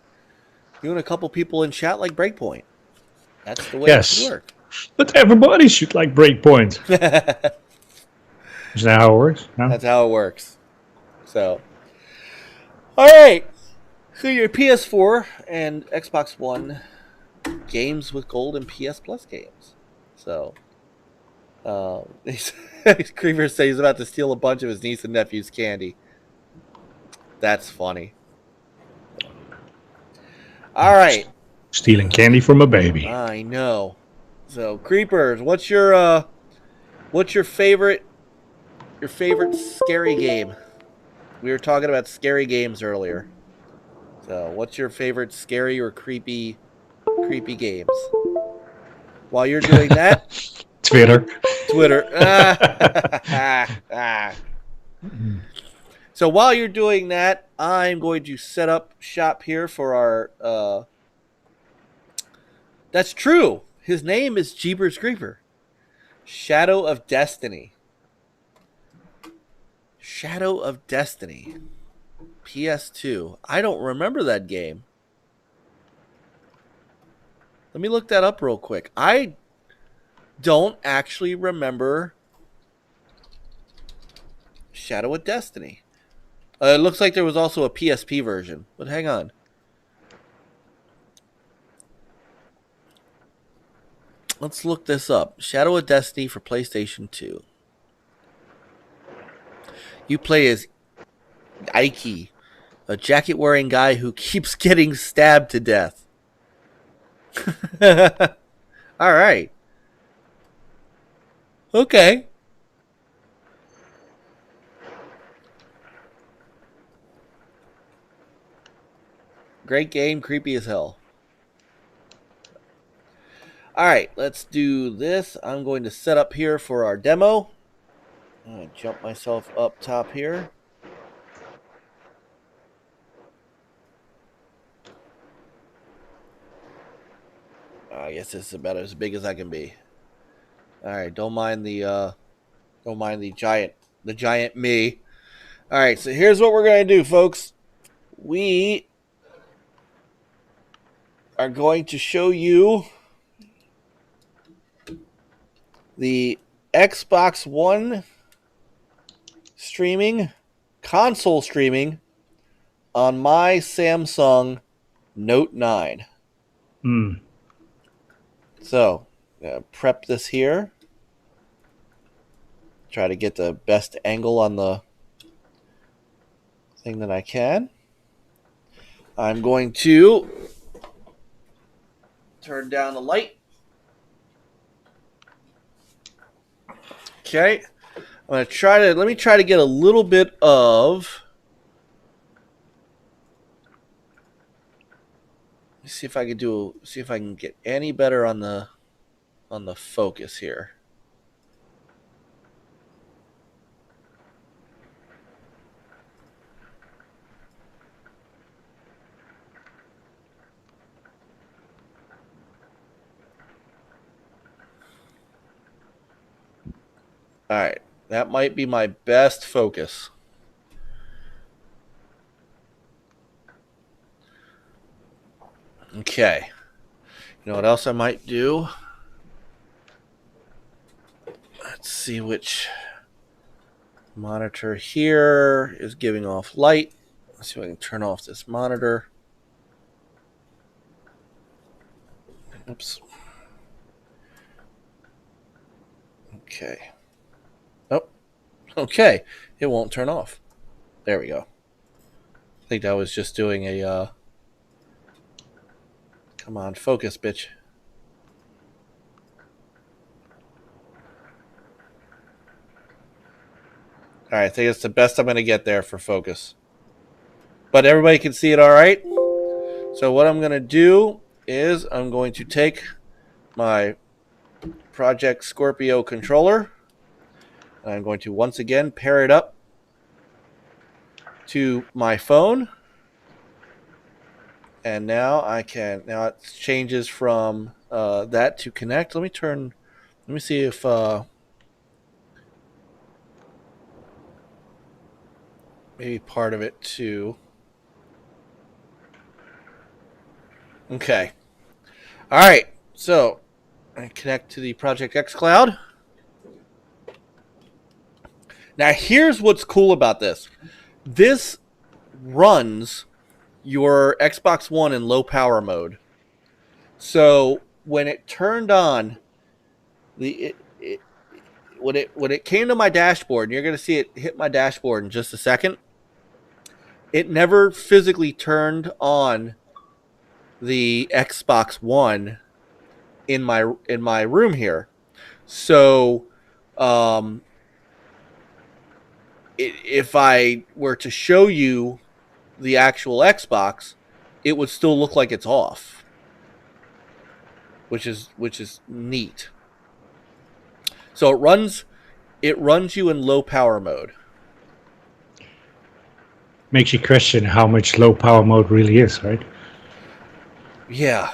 a couple people in chat like Breakpoint. That's the way it should work. But everybody should like Breakpoint. Is that how it works? No? That's how it works. So, all right. So your PS4 and Xbox One games with gold and PS Plus games. So, Creeper says he's about to steal a bunch of his niece and nephew's candy. That's funny. All right. Stealing candy from a baby. I know. So, Creepers, what's your favorite scary game? We were talking about scary games earlier. So, what's your favorite scary or creepy games? While you're doing that, Twitter. So while you're doing that, I'm going to set up shop here for our that's true. His name is Jeepers Creeper. Shadow of Destiny. Shadow of Destiny. PS2. I don't remember that game. Let me look that up real quick. I don't actually remember Shadow of Destiny. It looks like there was also a PSP version, but hang on. Let's look this up. Shadow of Destiny for PlayStation 2. You play as Ike, a jacket-wearing guy who keeps getting stabbed to death. All right. Okay. Great game, creepy as hell. All right, let's do this. I'm going to set up here for our demo. I'm going to jump myself up top here. I guess this is about as big as I can be. All right, don't mind the giant me. All right, so here's what we're going to do, folks. We are going to show you the Xbox One streaming, console streaming on my Samsung Note 9. So, prep this here. Try to get the best angle on the thing that I can. I'm going to turn down the light. Okay. Let me try to get a little bit of, see if I can get any better on the focus here. All right, that might be my best focus. Okay. You know what else I might do? Let's see which monitor here is giving off light. Let's see if I can turn off this monitor. Oops. Okay. Oh, okay. It won't turn off. There we go. I think I was just doing a, come on, focus, bitch. All right, I think it's the best I'm going to get there for focus. But everybody can see it all right. So what I'm going to do is I'm going to take my Project Scorpio controller. And I'm going to once again pair it up to my phone. And now it changes from that to connect. Let me see if maybe part of it too. Okay. All right. So I connect to the Project xCloud. Now here's what's cool about this. This runs your Xbox One in low power mode. So when it turned on, when it came to my dashboard, and you're going to see it hit my dashboard in just a second, it never physically turned on the Xbox One in my room here. So if I were to show you the actual Xbox, it would still look like it's off, which is neat. So it runs you in low power mode. Makes you question how much low power mode really is, right? Yeah.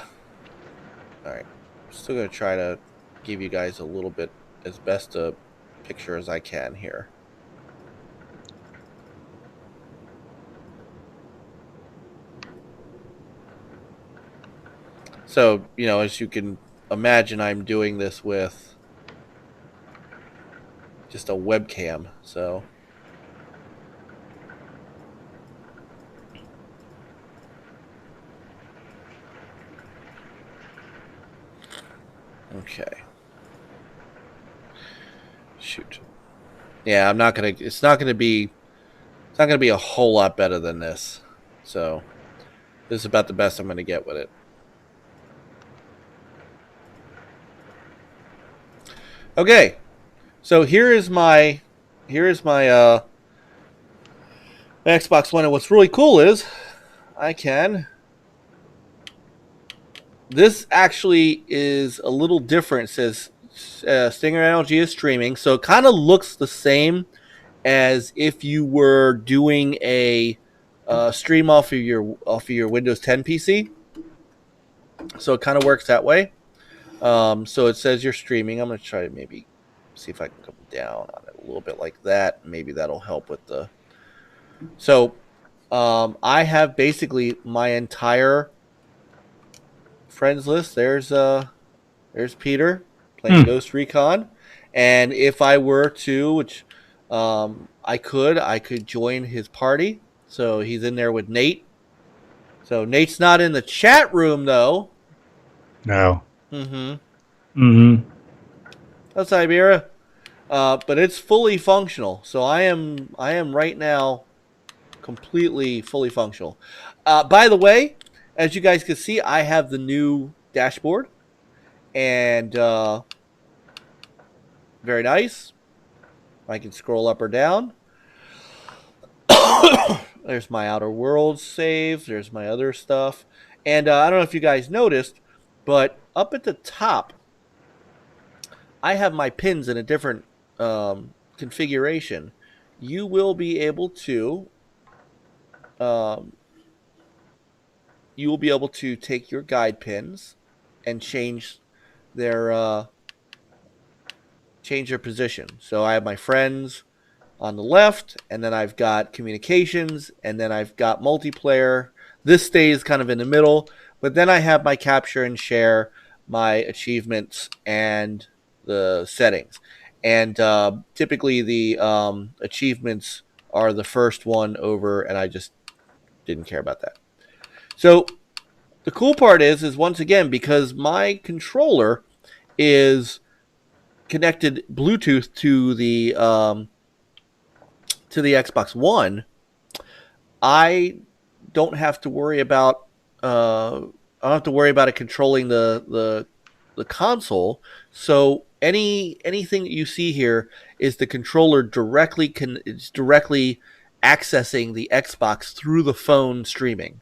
All right. Still going to try to give you guys a little bit as best a picture as I can here. So, as you can imagine, I'm doing this with just a webcam, so. Okay. Shoot. Yeah, it's not gonna be a whole lot better than this. So this is about the best I'm gonna get with it. Okay. So here is my Xbox One, and what's really cool is I can. This actually is a little different. It says Stinger NLG is streaming, so it kind of looks the same as if you were doing a stream off of your Windows 10 PC. So it kind of works that way. So it says you're streaming. I'm going to try to maybe see if I can come down on it a little bit like that. Maybe that'll help with the. So I have basically my entire friends list. There's Peter playing Ghost Recon, and if I were to, which I could join his party. So he's in there with Nate. So Nate's not in the chat room though. No. That's Ibera. But it's fully functional. So I am right now completely fully functional. By the way, as you guys can see, I have the new dashboard, and very nice. I can scroll up or down. There's my Outer Worlds save. There's my other stuff. And I don't know if you guys noticed, but up at the top, I have my pins in a different configuration. You will be able to take your guide pins and change their position. So I have my friends on the left, and then I've got communications, and then I've got multiplayer. This stays kind of in the middle, but then I have my capture and share, my achievements, and the settings. And typically the achievements are the first one over, and I just didn't care about that. So the cool part is once again, because my controller is connected Bluetooth to the Xbox One, I don't have to worry about it controlling the console. So anything that you see here is the controller directly accessing the Xbox through the phone streaming.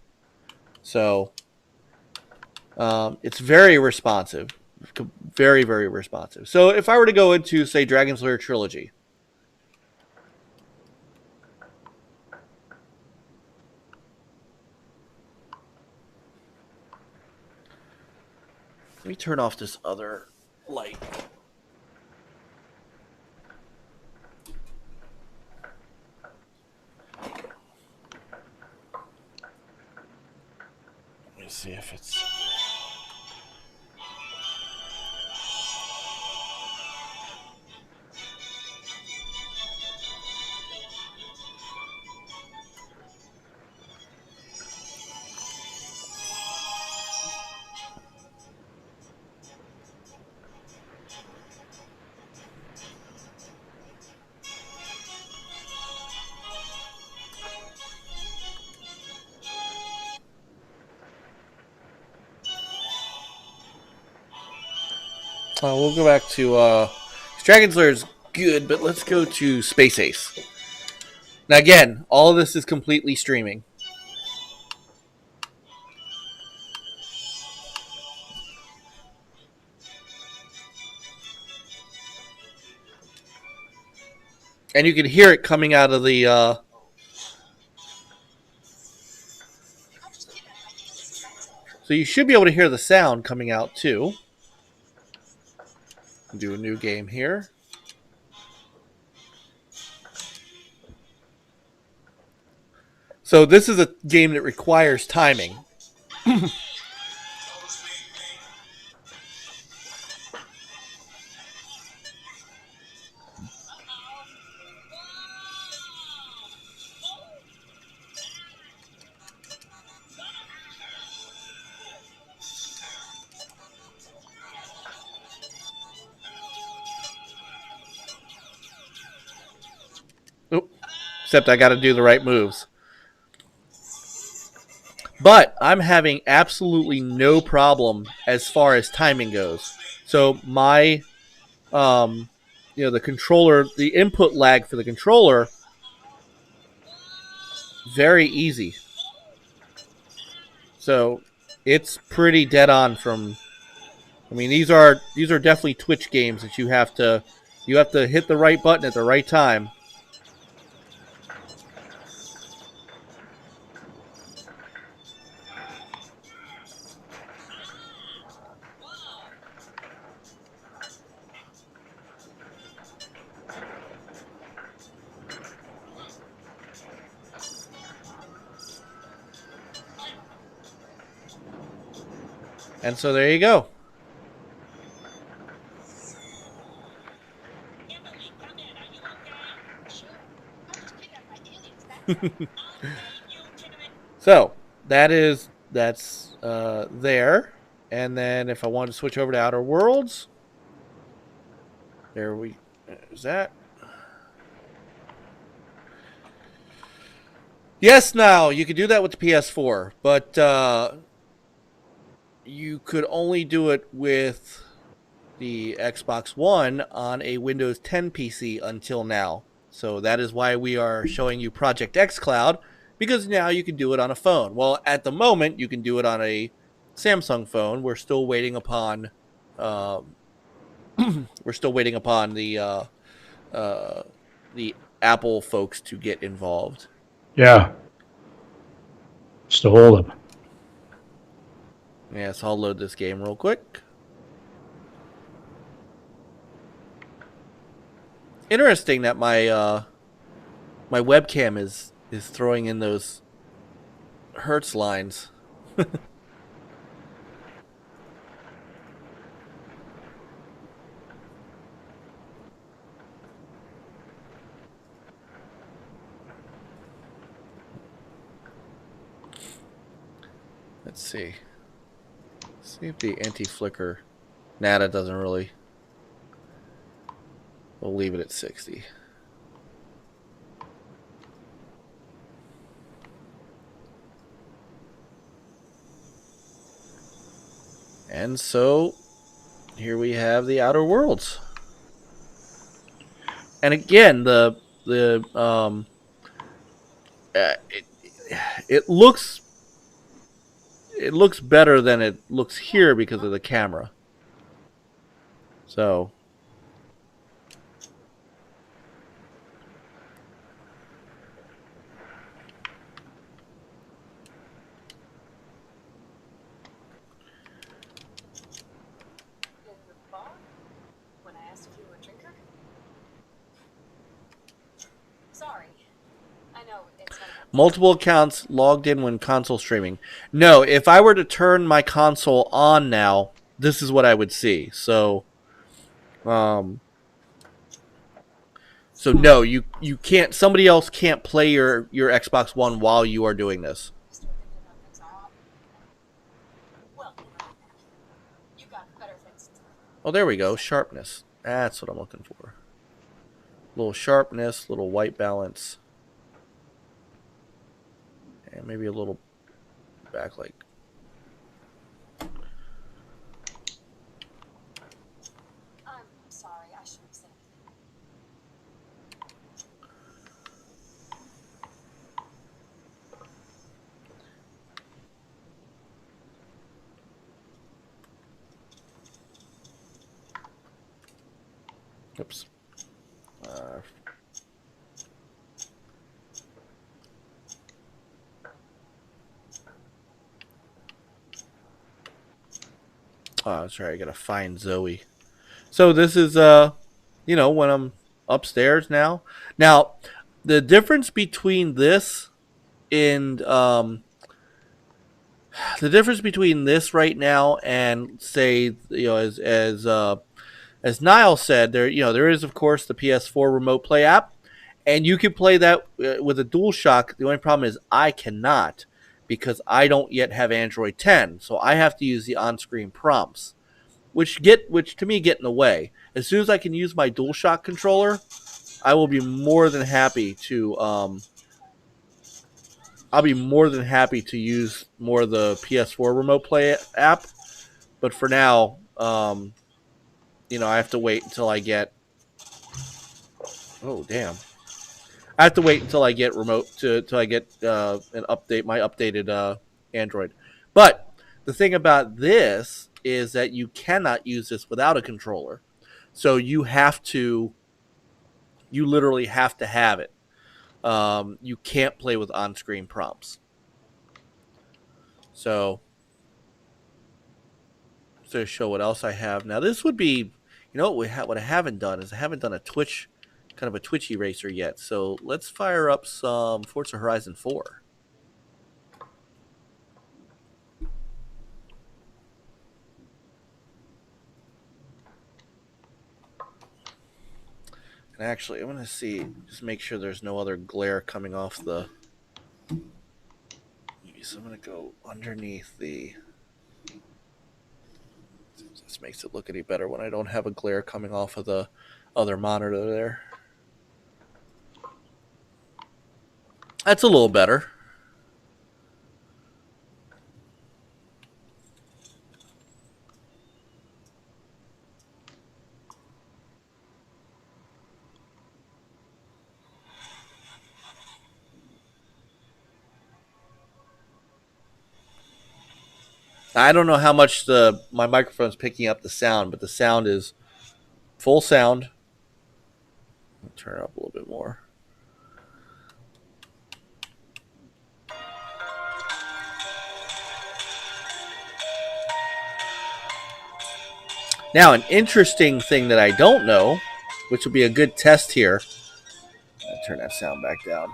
So it's very responsive, very, very responsive. So if I were to go into, say, Dragon's Lair Trilogy, let me turn off this other light. Let me see if it's... we'll go back to Dragon's Lair is good, but let's go to Space Ace. Now again, all of this is completely streaming. And you can hear it coming out of the so you should be able to hear the sound coming out too. Do a new game here. So this is a game that requires timing. Except I got to do the right moves. But I'm having absolutely no problem as far as timing goes. So my the controller, the input lag for the controller, very easy. So it's pretty dead on from. I mean, these are definitely Twitch games that you have to hit the right button at the right time. And so there you go. So that's there. And then if I want to switch over to Outer Worlds, there's that. Yes, now you could do that with the PS4, but you could only do it with the Xbox One on a Windows 10 PC until now. So that is why we are showing you Project xCloud, because now you can do it on a phone. Well, at the moment, you can do it on a Samsung phone. We're still waiting upon the Apple folks to get involved. Yeah. Still hold up. Yeah, so I'll load this game real quick. Interesting that my my webcam is throwing in those hertz lines. Let's see. See if the anti-flicker. Nah, that doesn't really. We'll leave it at 60. And so here we have the Outer Worlds. And again, it looks better than it looks here because of the camera. So multiple accounts logged in when console streaming. No, if I were to turn my console on now, this is what I would see. So, so no, you can't. Somebody else can't play your Xbox One while you are doing this. Oh, there we go. Sharpness. That's what I'm looking for. Little sharpness, little white balance. And maybe a little backlight. I'm sorry, I shouldn't have said anything. Oops. Oh, that's right. I gotta find Zoe. So this is, when I'm upstairs now. Now, the difference between this and the difference between this right now and say, as Niall said, there is of course the PS4 Remote Play app, and you can play that with a DualShock. The only problem is I cannot, because I don't yet have Android 10, so I have to use the on-screen prompts, which to me get in the way. As soon as I can use my DualShock controller, I will be more than happy to use more of the PS4 Remote Play app. But for now, I have to wait until I get Oh, damn. I have to wait until I get remote till I get an update, my updated Android. But the thing about this is that you cannot use this without a controller. So you literally have to have it. You can't play with on-screen prompts. So to show what else I have now, this would be, what I haven't done is I haven't done a Twitch, kind of a Twitch eraser yet. So let's fire up some Forza Horizon 4. And actually, I'm going to see, just make sure there's no other glare coming off the. So I'm going to go underneath the. This makes it look any better when I don't have a glare coming off of the other monitor there. That's a little better. I don't know how much my microphone's picking up the sound, but the sound is full sound. I'll turn it up a little bit more. Now, an interesting thing that I don't know, which will be a good test here, I'll turn that sound back down,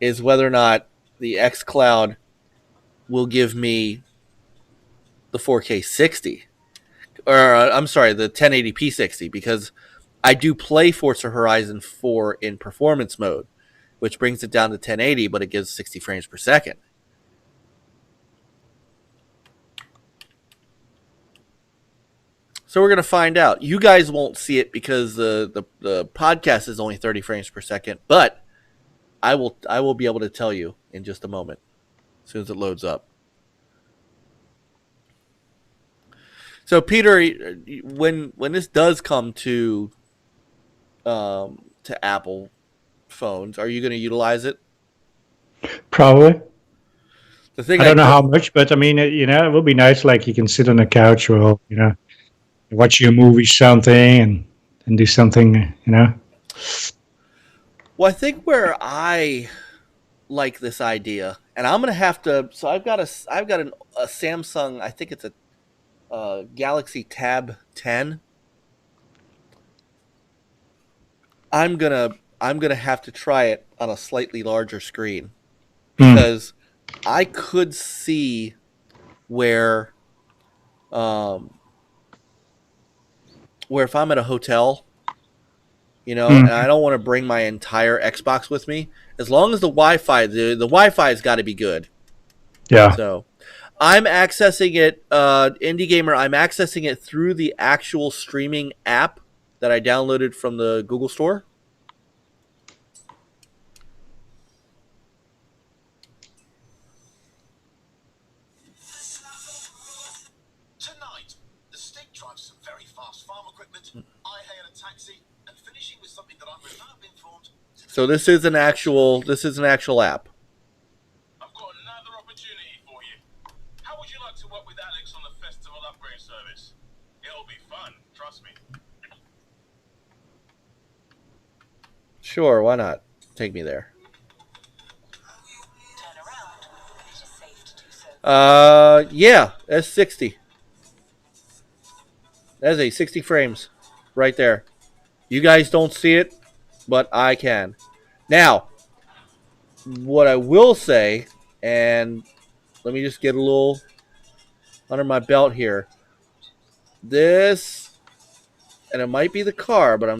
is whether or not the xCloud will give me the 4K 60. Or, I'm sorry, the 1080p 60, because I do play Forza Horizon 4 in performance mode, which brings it down to 1080, but it gives 60 frames per second. So we're going to find out. You guys won't see it because the podcast is only 30 frames per second, but I will be able to tell you in just a moment, as soon as it loads up. So Peter, when this does come to Apple phones, are you going to utilize it? Probably. The thing I don't know how much, but I mean, it will be nice. Like you can sit on the couch or watch your movie, something, and do something. Well, I think where I like this idea, and I'm gonna have to. So I've got a Samsung. I think it's a Galaxy Tab 10. I'm gonna have to try it on a slightly larger screen because I could see where if I'm at a hotel, and I don't want to bring my entire Xbox with me, as long as the Wi-Fi, the Wi-Fi's got to be good. Yeah. So I'm accessing it, Indie Gamer, I'm accessing it through the actual streaming app that I downloaded from the Google Store. Tonight, the stick drives some very fast farm equipment. I hail a taxi, and finishing with something that I'm reserved informed. So this is an actual app. I've got another opportunity for you. How would you like to work with Alex on the festival upgrade service? It'll be fun, trust me. Sure, why not? Take me there. Turn around. It is safe to do so. Yeah, that's 60. That's a 60 frames right there. You guys don't see it, but I can. Now, what I will say, and let me just get a little under my belt here. This, and it might be the car, but let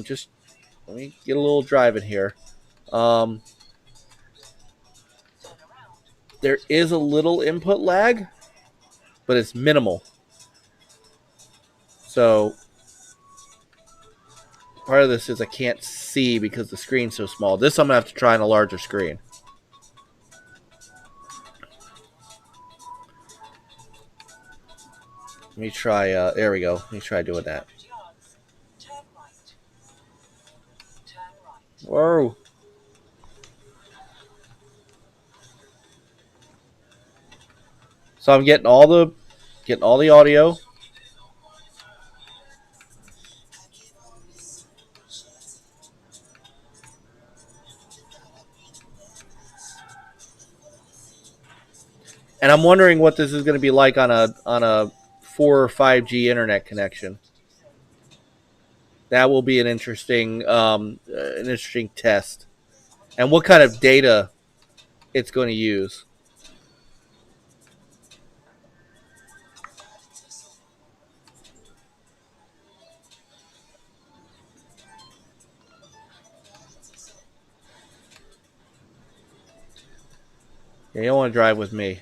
me get a little driving here. There is a little input lag, but it's minimal. So part of this is I can't see because the screen's so small. This I'm going to have to try on a larger screen. Let me try, there we go. Let me try doing that. Whoa. So I'm getting all the audio. And I'm wondering what this is going to be like on a 4 or 5G internet connection. That will be an interesting test. And what kind of data it's going to use. Yeah, you don't want to drive with me.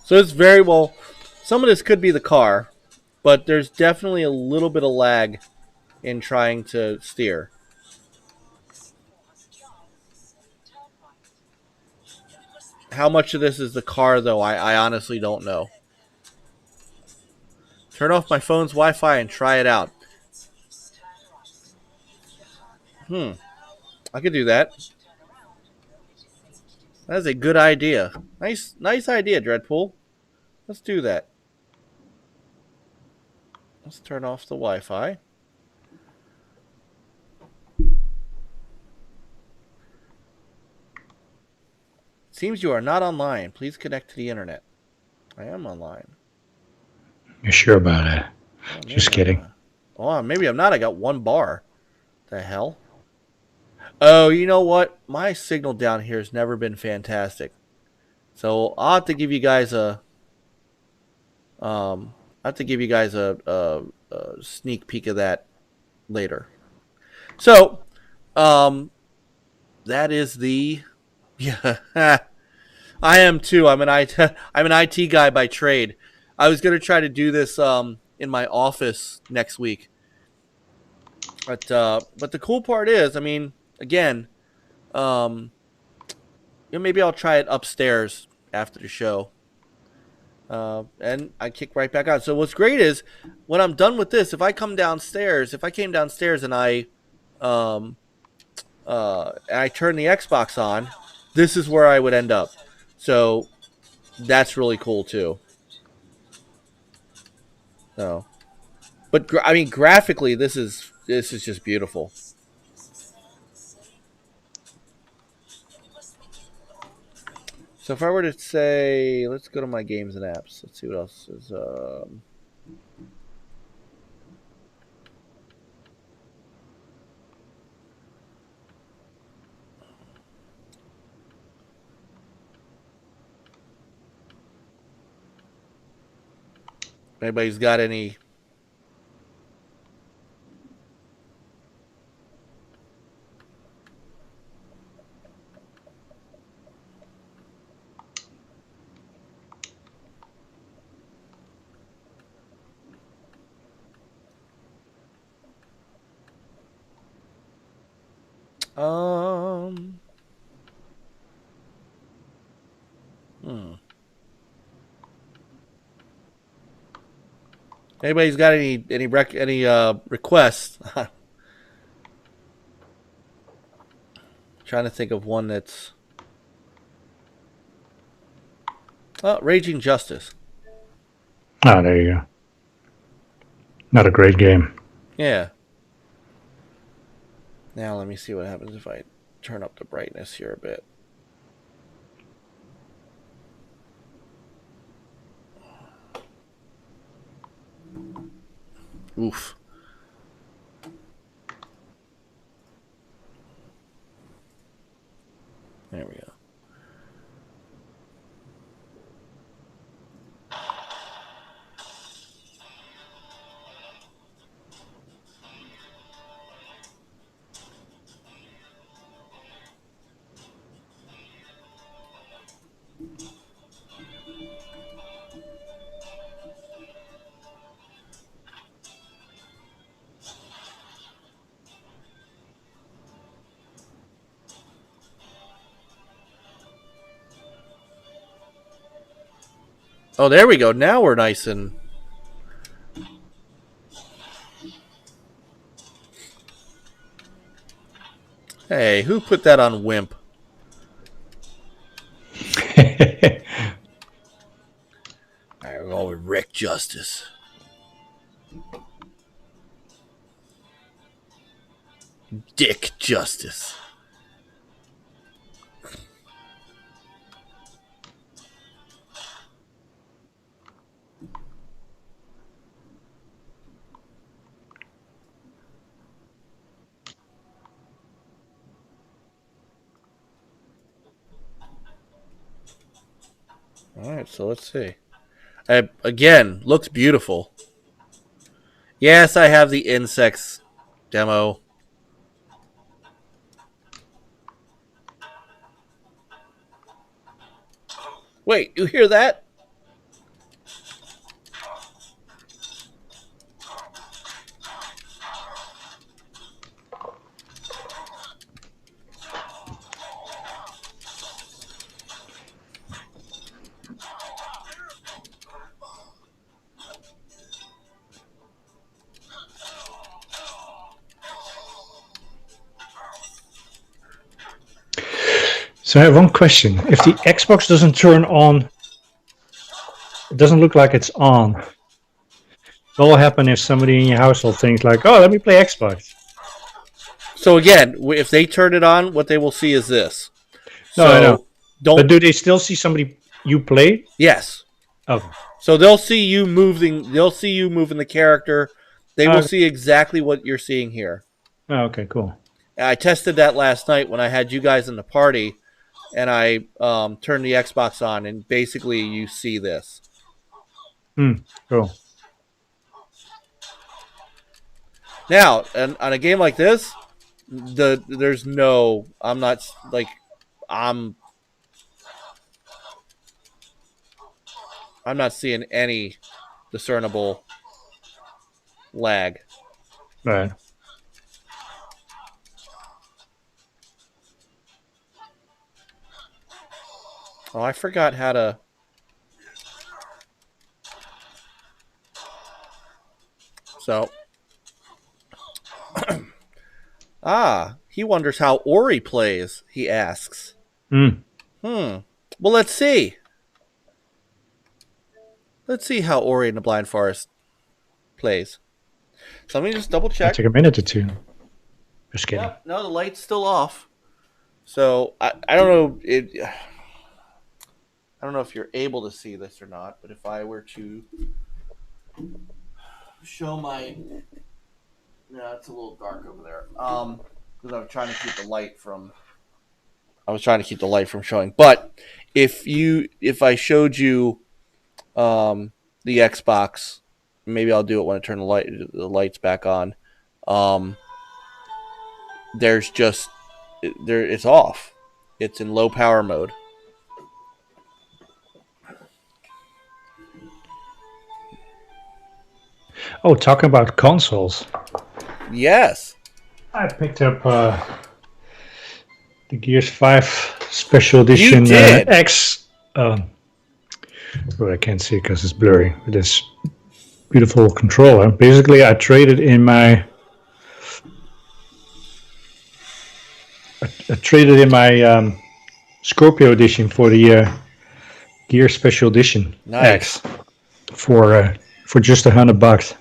So it's very well. Some of this could be the car, but there's definitely a little bit of lag in trying to steer. How much of this is the car, though, I honestly don't know. Turn off my phone's Wi-Fi and try it out. I could do that. That is a good idea. Nice idea, Dreadpool. Let's do that. Let's turn off the Wi-Fi. Seems you are not online. Please connect to the internet. I am online. You're sure about that? Oh, Just kidding. Oh, maybe I'm not. I got 1 bar. The hell? Oh, you know what? My signal down here has never been fantastic. So I'll have to give you guys a sneak peek of that later. So, that is the yeah. I am too. I'm an IT guy by trade. I was gonna try to do this in my office next week, but the cool part is, I mean, again, maybe I'll try it upstairs after the show, and I kick right back on. So what's great is when I'm done with this, if I came downstairs and I turn the Xbox on, this is where I would end up. So that's really cool too. So, but I mean, graphically, this is just beautiful. So if I were to say, let's go to my games and apps. Let's see what else is. Anybody's got any? Um. Hmm. Anybody's got any requests? Trying to think of one that's Raging Justice. Oh, there you go. Not a great game. Yeah. Now let me see what happens if I turn up the brightness here a bit. Oof. There we go. Oh, there we go. Now we're nice and. Hey, who put that on Wimp? All right, we're going with Rick Justice. Dick Justice. All right, so let's see. Again, looks beautiful. Yes, I have the insects demo. Wait, you hear that? So I have one question. If the Xbox doesn't turn on, it doesn't look like it's on. What will happen if somebody in your household thinks like, oh, let me play Xbox? So again, if they turn it on, what they will see is this. No, so I know. Don't. But do they still see somebody you play? Yes. Okay. So they'll see you moving. They'll see you moving the character. They will see exactly what you're seeing here. Oh, okay, cool. I tested that last night when I had you guys in the party, and I turned the Xbox on, and basically you see this. Cool. Now, on a game like this, there's no. I'm not like I'm not seeing any discernible lag. Right. Oh, I forgot how to. So, he wonders how Ori plays, he asks. Well, let's see. Let's see how Ori and the Blind Forest plays. So let me just double check. Take a minute or two. Just kidding. No, the light's still off. So I don't know I don't know if you're able to see this or not, but if I were to show my, no, it's a little dark over there. Because I was trying to keep the light from showing. But if I showed you the Xbox, maybe I'll do it when I turn the lights back on. There's just it's off. It's in low power mode. Oh, talking about consoles. Yes. I picked up the Gears 5 Special Edition You did. X. Well, I can't see it because it's blurry. With this beautiful controller. Basically, I traded in my Scorpio Edition for the Gear Special Edition Nice. X for just $100.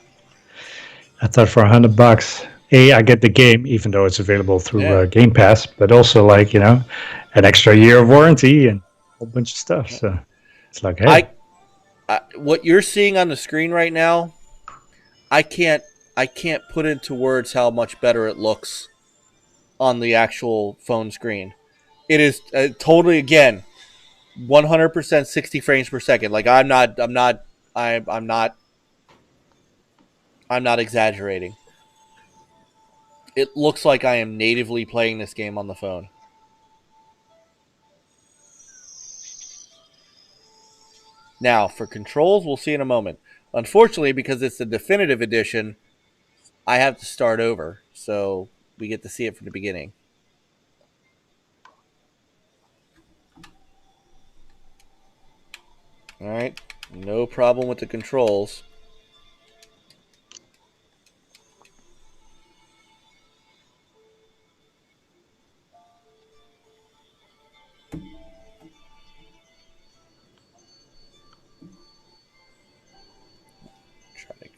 I thought for $100, I get the game, even though it's available through Game Pass, but also an extra year of warranty and a whole bunch of stuff. So it's like, hey, what you're seeing on the screen right now, I can't put into words how much better it looks on the actual phone screen. It is totally, again, 100% 60 frames per second. Like I'm not exaggerating. It looks like I am natively playing this game on the phone. Now, for controls, we'll see in a moment. Unfortunately, because it's the definitive edition, I have to start over. So we get to see it from the beginning. All right. No problem with the controls. Try to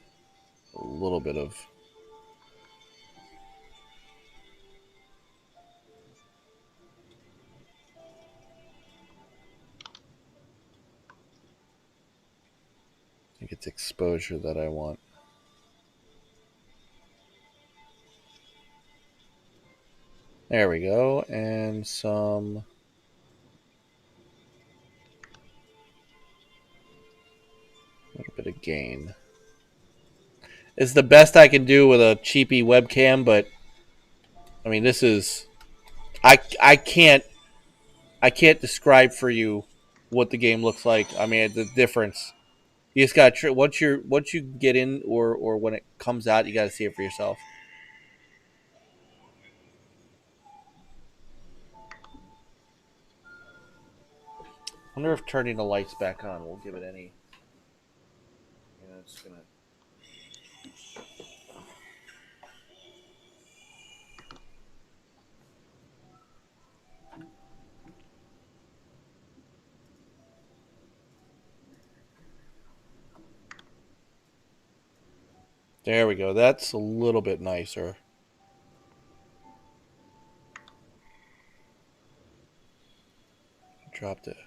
a little bit of. I think it's exposure that I want. There we go, and some. A little bit of gain. It's the best I can do with a cheapy webcam, but I mean, this is. I can't describe for you what the game looks like. I mean, the difference. You just got to once you get in or when it comes out, you got to see it for yourself. I wonder if turning the lights back on will give it any. You know, it's gonna. There we go. That's a little bit nicer. Dropped it.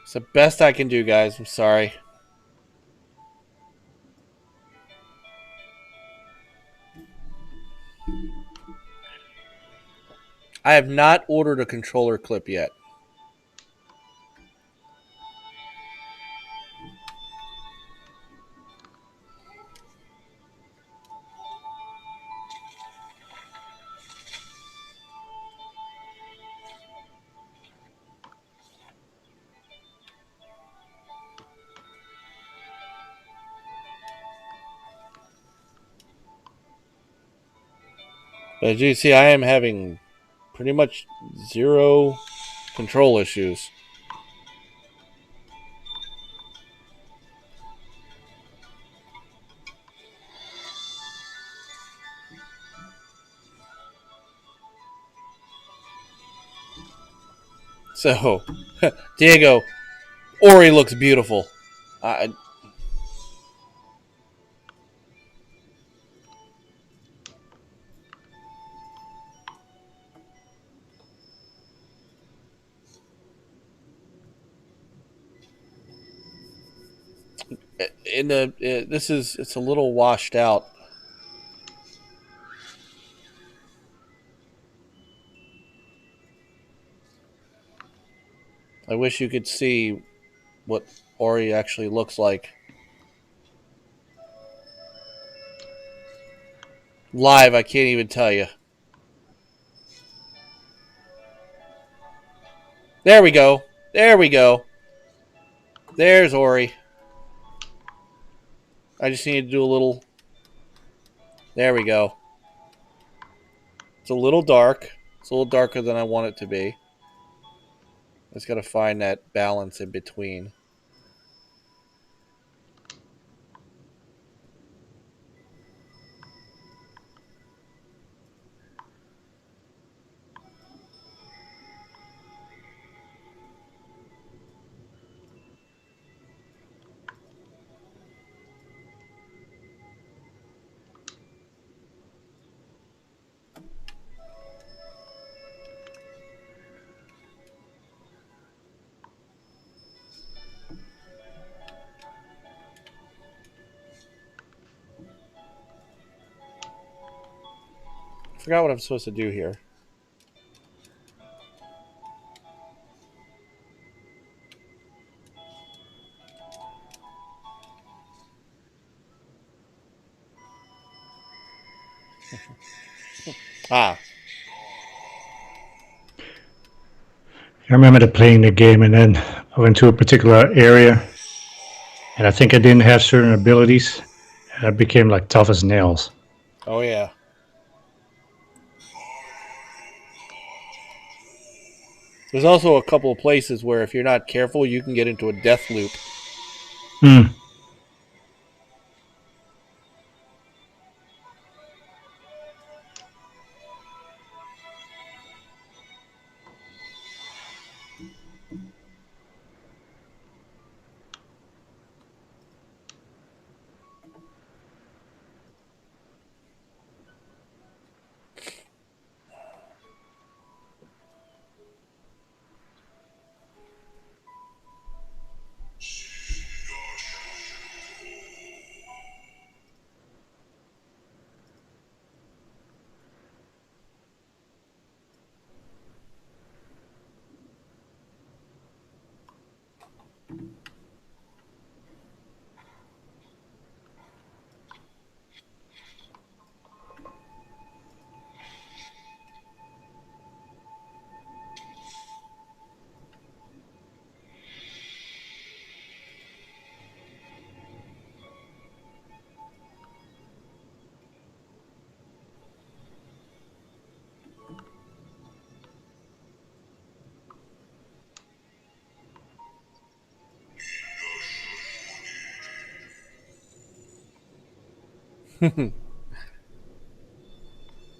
It's the best I can do, guys. I'm sorry. I have not ordered a controller clip yet. But as you see, I am having pretty much zero control issues. So, Diego, Ori looks beautiful. I, in the it's a little washed out. I wish you could see what Ori actually looks like live. I can't even tell you. There we go. There we go. There's Ori. I just need to do a little. There we go. It's a little dark. It's a little darker than I want it to be. I just got to find that balance in between. forgot what I'm supposed to do here. Ah, I remember playing the game, and then I went to a particular area, and I think I didn't have certain abilities. And I became like tough as nails. oh yeah. There's also a couple of places where if you're not careful, you can get into a death loop. Hmm.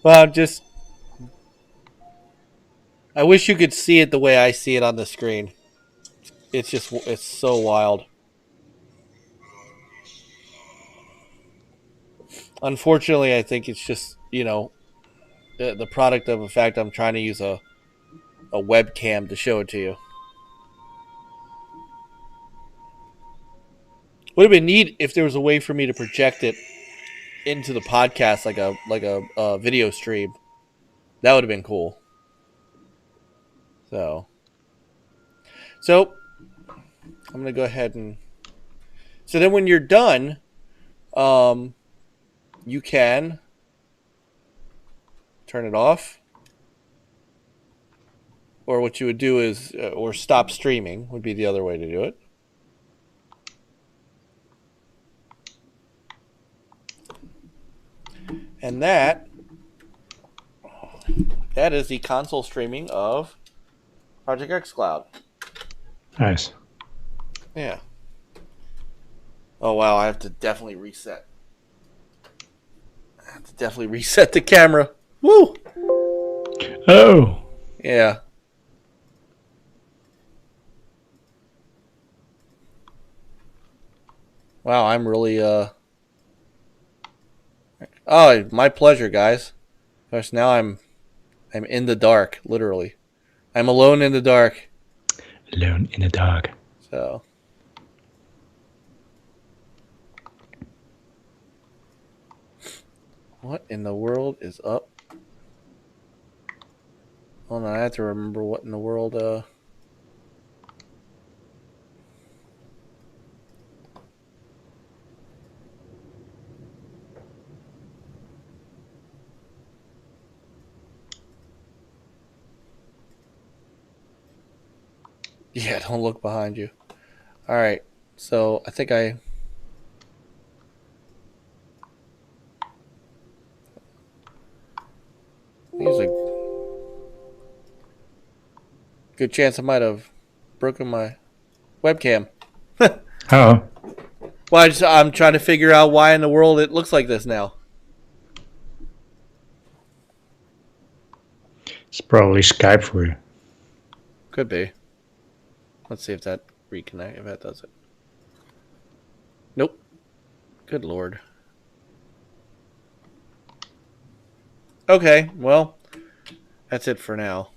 Well, just I wish you could see it the way I see it on the screen. It's so wild. Unfortunately, I think it's just, the product of the fact I'm trying to use a webcam to show it to you. Would have been neat if there was a way for me to project it into the podcast like a video stream. That would have been cool. So I'm gonna go ahead and so then when you're done, you can turn it off, or what you would do is or stop streaming would be the other way to do it. And that is the console streaming of Project xCloud. Nice. Yeah. Oh wow, I have to definitely reset. The camera. Woo! Oh. Yeah. Wow, I'm really Oh, my pleasure, guys. Gosh, now I'm in the dark, literally. I'm alone in the dark. Alone in the dark. So what in the world is up? Hold on, I have to remember what in the world yeah, don't look behind you. All right. So, I think there's a good chance I might have broken my webcam. Oh. Well, I'm trying to figure out why in the world it looks like this now. It's probably Skype for you. Could be. Let's see if that reconnect. If that does it. Nope. Good lord. Okay, well, that's it for now.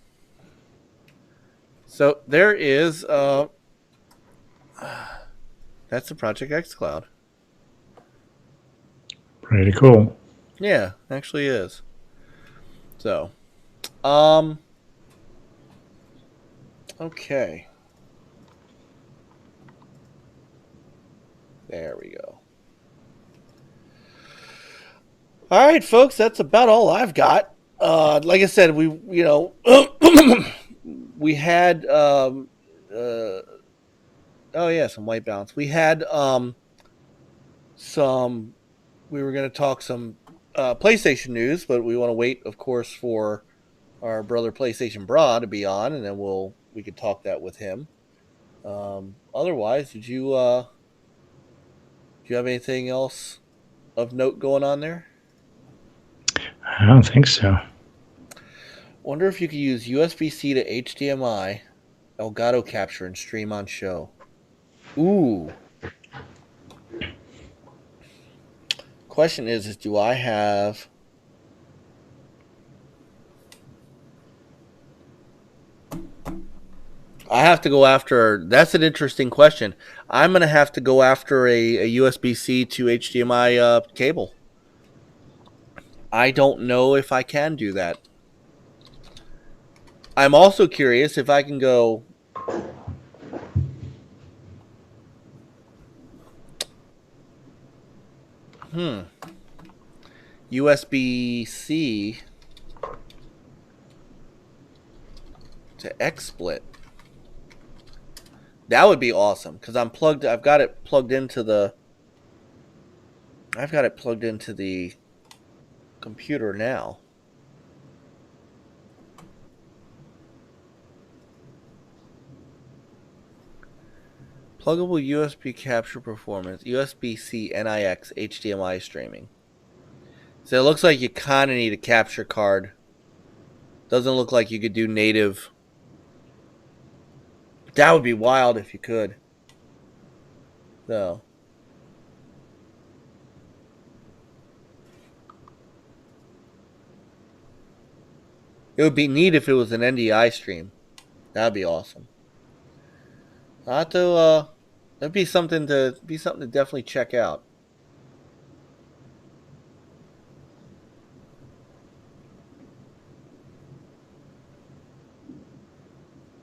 So there is that's the Project xCloud. Pretty cool. Yeah, actually is. So, okay. There we go. All right, folks, that's about all I've got. Like I said, we had some white balance. We had some. We were going to talk some PlayStation news, but we want to wait, of course, for our brother PlayStation Bra to be on, and then we could talk that with him. Otherwise, did you have anything else of note going on there? I don't think so. Wonder if you could use USB-C to HDMI Elgato capture and stream on show. Ooh. Question is do I have... I have to go after... That's an interesting question. I'm going to have to go after a USB-C to HDMI cable. I don't know if I can do that. I'm also curious if I can go... USB-C to XSplit. That would be awesome because I've got it plugged into the computer now. Pluggable USB capture performance, USB-C NIX HDMI streaming. So it looks like you kind of need a capture card. Doesn't look like you could do native. That would be wild if you could. So. It would be neat if it was an NDI stream. That'd be awesome. That'd be something to definitely check out.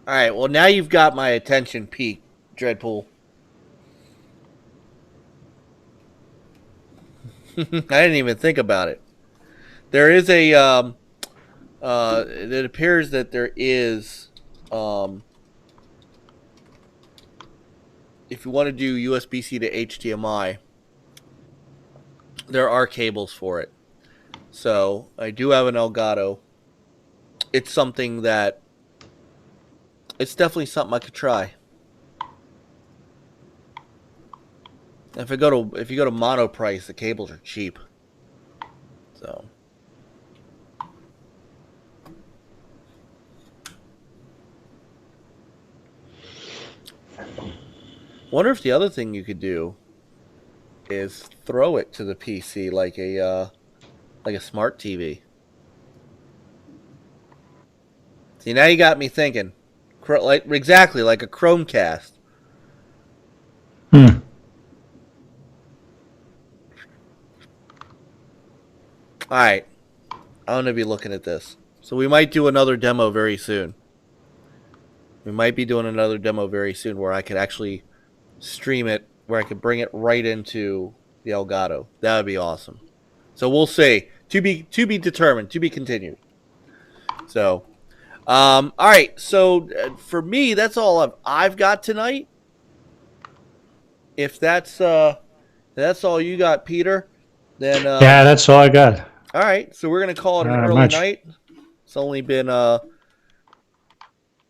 All right, well now you've got my attention peaked, Dreadpool. I didn't even think about it. There is a it appears that there is if you want to do USB-C to HDMI, there are cables for it. So I do have an Elgato. It's something that it's definitely something I could try. If you go to mono price, the cables are cheap. So wonder if the other thing you could do is throw it to the PC like a smart TV. See, now you got me thinking. Exactly like a Chromecast. All right, I'm gonna be looking at this. So we might do another demo very soon. We might be doing another demo very soon where I could actually stream it, where I could bring it right into the Elgato. That would be awesome. So we'll see. To be determined. To be continued. So. All right, so for me, that's all I've got tonight. If that's all you got, Peter, then yeah, that's all I got. All right, so we're gonna call it an early night. It's only been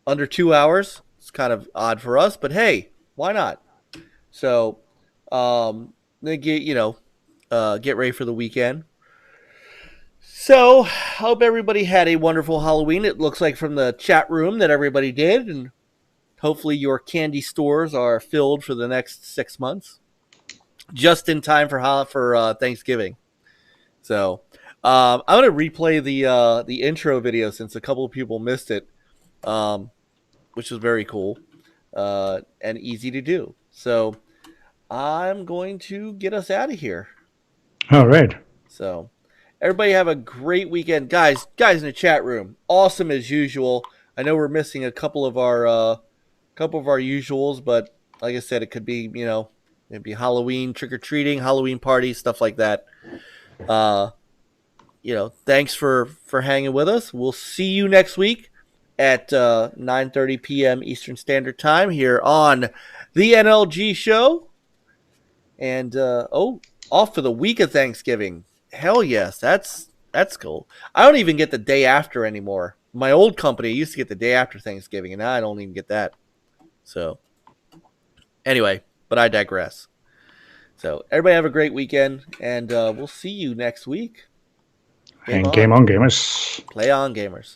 under 2 hours. It's kind of odd for us, but hey, why not? So, then get ready for the weekend. So, hope everybody had a wonderful Halloween. It looks like from the chat room that everybody did, and hopefully your candy stores are filled for the next 6 months, just in time for Thanksgiving. So, I'm gonna replay the intro video since a couple of people missed it, which was very cool and easy to do. So, I'm going to get us out of here. All right. So. Everybody have a great weekend, guys. Guys in the chat room, awesome as usual. I know we're missing a couple of our usuals, but like I said, it could be maybe Halloween trick or treating, Halloween parties, stuff like that. Thanks for hanging with us. We'll see you next week at 9:30 p.m. Eastern Standard Time here on the NLG show. And off for the week of Thanksgiving. Hell yes, that's cool. I don't even get the day after anymore. My old company used to get the day after Thanksgiving, and now I don't even get that. So anyway, but I digress. So everybody have a great weekend, and we'll see you next week. Game on, gamers. Play on, gamers.